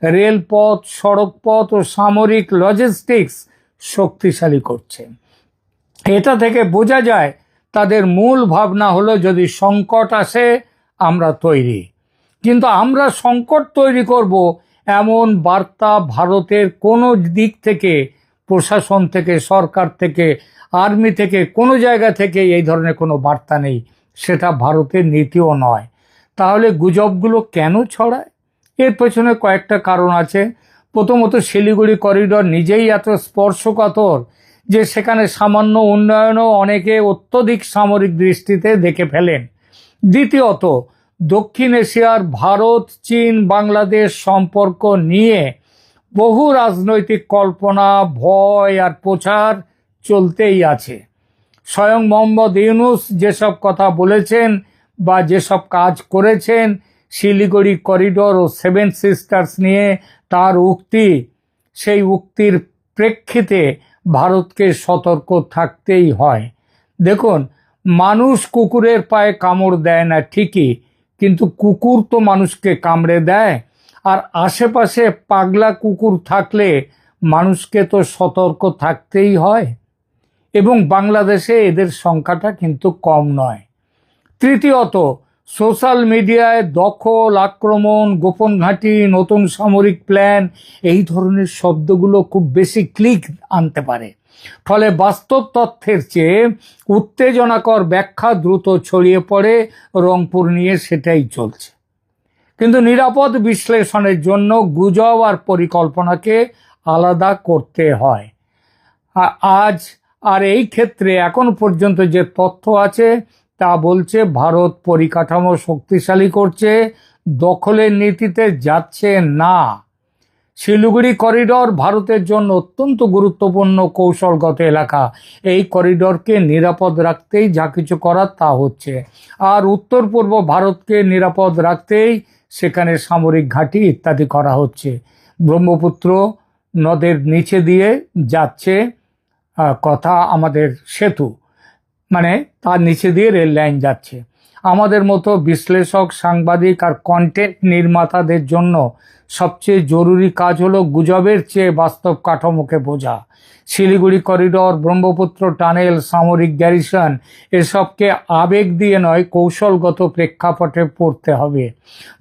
রেলপথ, সড়কপথ ও সামরিক লজিস্টিক্স শক্তিশালী করছে। এটা থেকে বোঝা যায় তাদের মূল ভাবনা হলো যদি সংকট আসে আমরা তৈরি। কিন্তু আমরা সংকট তৈরি করব এমন বার্তা ভারতের কোনো দিক থেকে, প্রশাসন থেকে, সরকার থেকে, আর্মি থেকে, কোনো জায়গা থেকে এই ধরনের কোনো বার্তা নেই। সেটা ভারতের নীতিও নয়। তাহলে গুজবগুলো কেন ছড়ায়? এর পেছনে কয়েকটা কারণ আছে। প্রথমত, শিলিগুড়ি করিডর নিজেই এত স্পর্শকাতর যে সেখানে সামান্য উন্নয়নও অনেকে অত্যধিক সামরিক দৃষ্টিতে দেখে ফেলেন। দ্বিতীয়ত, দক্ষিণ এশিয়ার ভারত, চীন, বাংলাদেশ সম্পর্ক নিয়ে বহু রাজনৈতিক কল্পনা, ভয় আর প্রচার চলতেই আছে। স্বয়ং মোহাম্মদ ইউনূস যেসব কথা বলেছেন বা যেসব কাজ করেছেন, শিলিগুড়ি করিডোর ও সেভেন সিস্টার্স নিয়ে তার উক্তি, সেই উক্তির প্রেক্ষিতে ভারতকে সতর্ক থাকতেই হয়। দেখুন, মানুষ কুকুরের পায়ে কামড় দেয় না ঠিকই, কিন্তু কুকুর তো মানুষকে কামড়ে দেয়। আর আশেপাশে পাগলা কুকুর থাকলে মানুষকে তো সতর্ক থাকতেই হয়। এবং বাংলাদেশে এদের সংখ্যাটা কিন্তু কম নয়। তৃতীয়ত, সোশ্যাল মিডিয়ায় দখল, আক্রমণ, গোপন ঘাঁটি, নতুন সামরিক প্ল্যান, এই ধরনের শব্দগুলো খুব বেশি ক্লিক আনতে পারে। ফলে বাস্তব তথ্যের চেয়ে উত্তেজনাকর ব্যাখ্যা দ্রুত ছড়িয়ে পড়ে। রংপুর নিয়ে সেটাই চলছে। কিন্তু নিরাপদ বিশ্লেষণের জন্য গুজব আর পরিকল্পনাকে আলাদা করতে হয়। আজ আর এই ক্ষেত্রে এখন পর্যন্ত যে তথ্য আছে তা বলছে ভারত পরিকাঠামো শক্তিশালী করছে, দখলের নীতিতে যাচ্ছে না। শিলিগুড়ি করিডর ভারতের জন্য অত্যন্ত গুরুত্বপূর্ণ কৌশলগত এলাকা। এই করিডরকে নিরাপদ রাখতেই যা কিছু করার তা হচ্ছে। আর উত্তর পূর্ব ভারতকে নিরাপদ রাখতেই সেখানে সামরিক ঘাঁটি ইত্যাদি করা হচ্ছে। ব্রহ্মপুত্র নদের নিচে দিয়ে যাচ্ছে কথা আমাদের সেতু, মানে তার নিচে দিয়ে রেল লাইন যাচ্ছে। আমাদের মতো বিশ্লেষক, সাংবাদিক আর কন্টেন্ট নির্মাতাদের জন্য সবচেয়ে জরুরি কাজ হলো গুজবের চেয়ে বাস্তব কাঠামোকে বোঝা। শিলিগুড়ি করিডর, ব্রহ্মপুত্র টানেল, সামরিক গ্যারিসন, এসবকে আবেগ দিয়ে নয় কৌশলগত প্রেক্ষাপটে পড়তে হবে।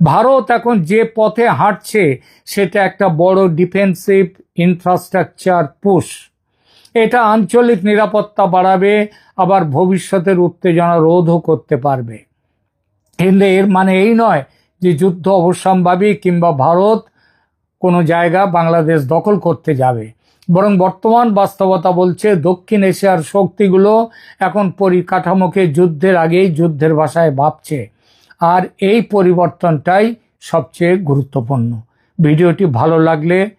ভারত এখন যে পথে হাঁটছে সেটা একটা বড় ডিফেন্সিভ ইনফ্রাস্ট্রাকচার পুশ। এটা আঞ্চলিক নিরাপত্তা বাড়াবে, আবার ভবিষ্যতের উত্তেজনা রোধও করতে পারবে। কিন্তু এর মানে এই নয় যে যুদ্ধ অবশ্যম্ভাবী কিংবা ভারত কোনো জায়গা বাংলাদেশ দখল করতে যাবে। বরং বর্তমান বাস্তবতা বলছে দক্ষিণ এশিয়ার শক্তিগুলো এখন পরিকাঠামোকে যুদ্ধের আগেই যুদ্ধের ভাষায় ভাবছে। আর এই পরিবর্তনটাই সবচেয়ে গুরুত্বপূর্ণ। ভিডিওটি ভালো লাগলে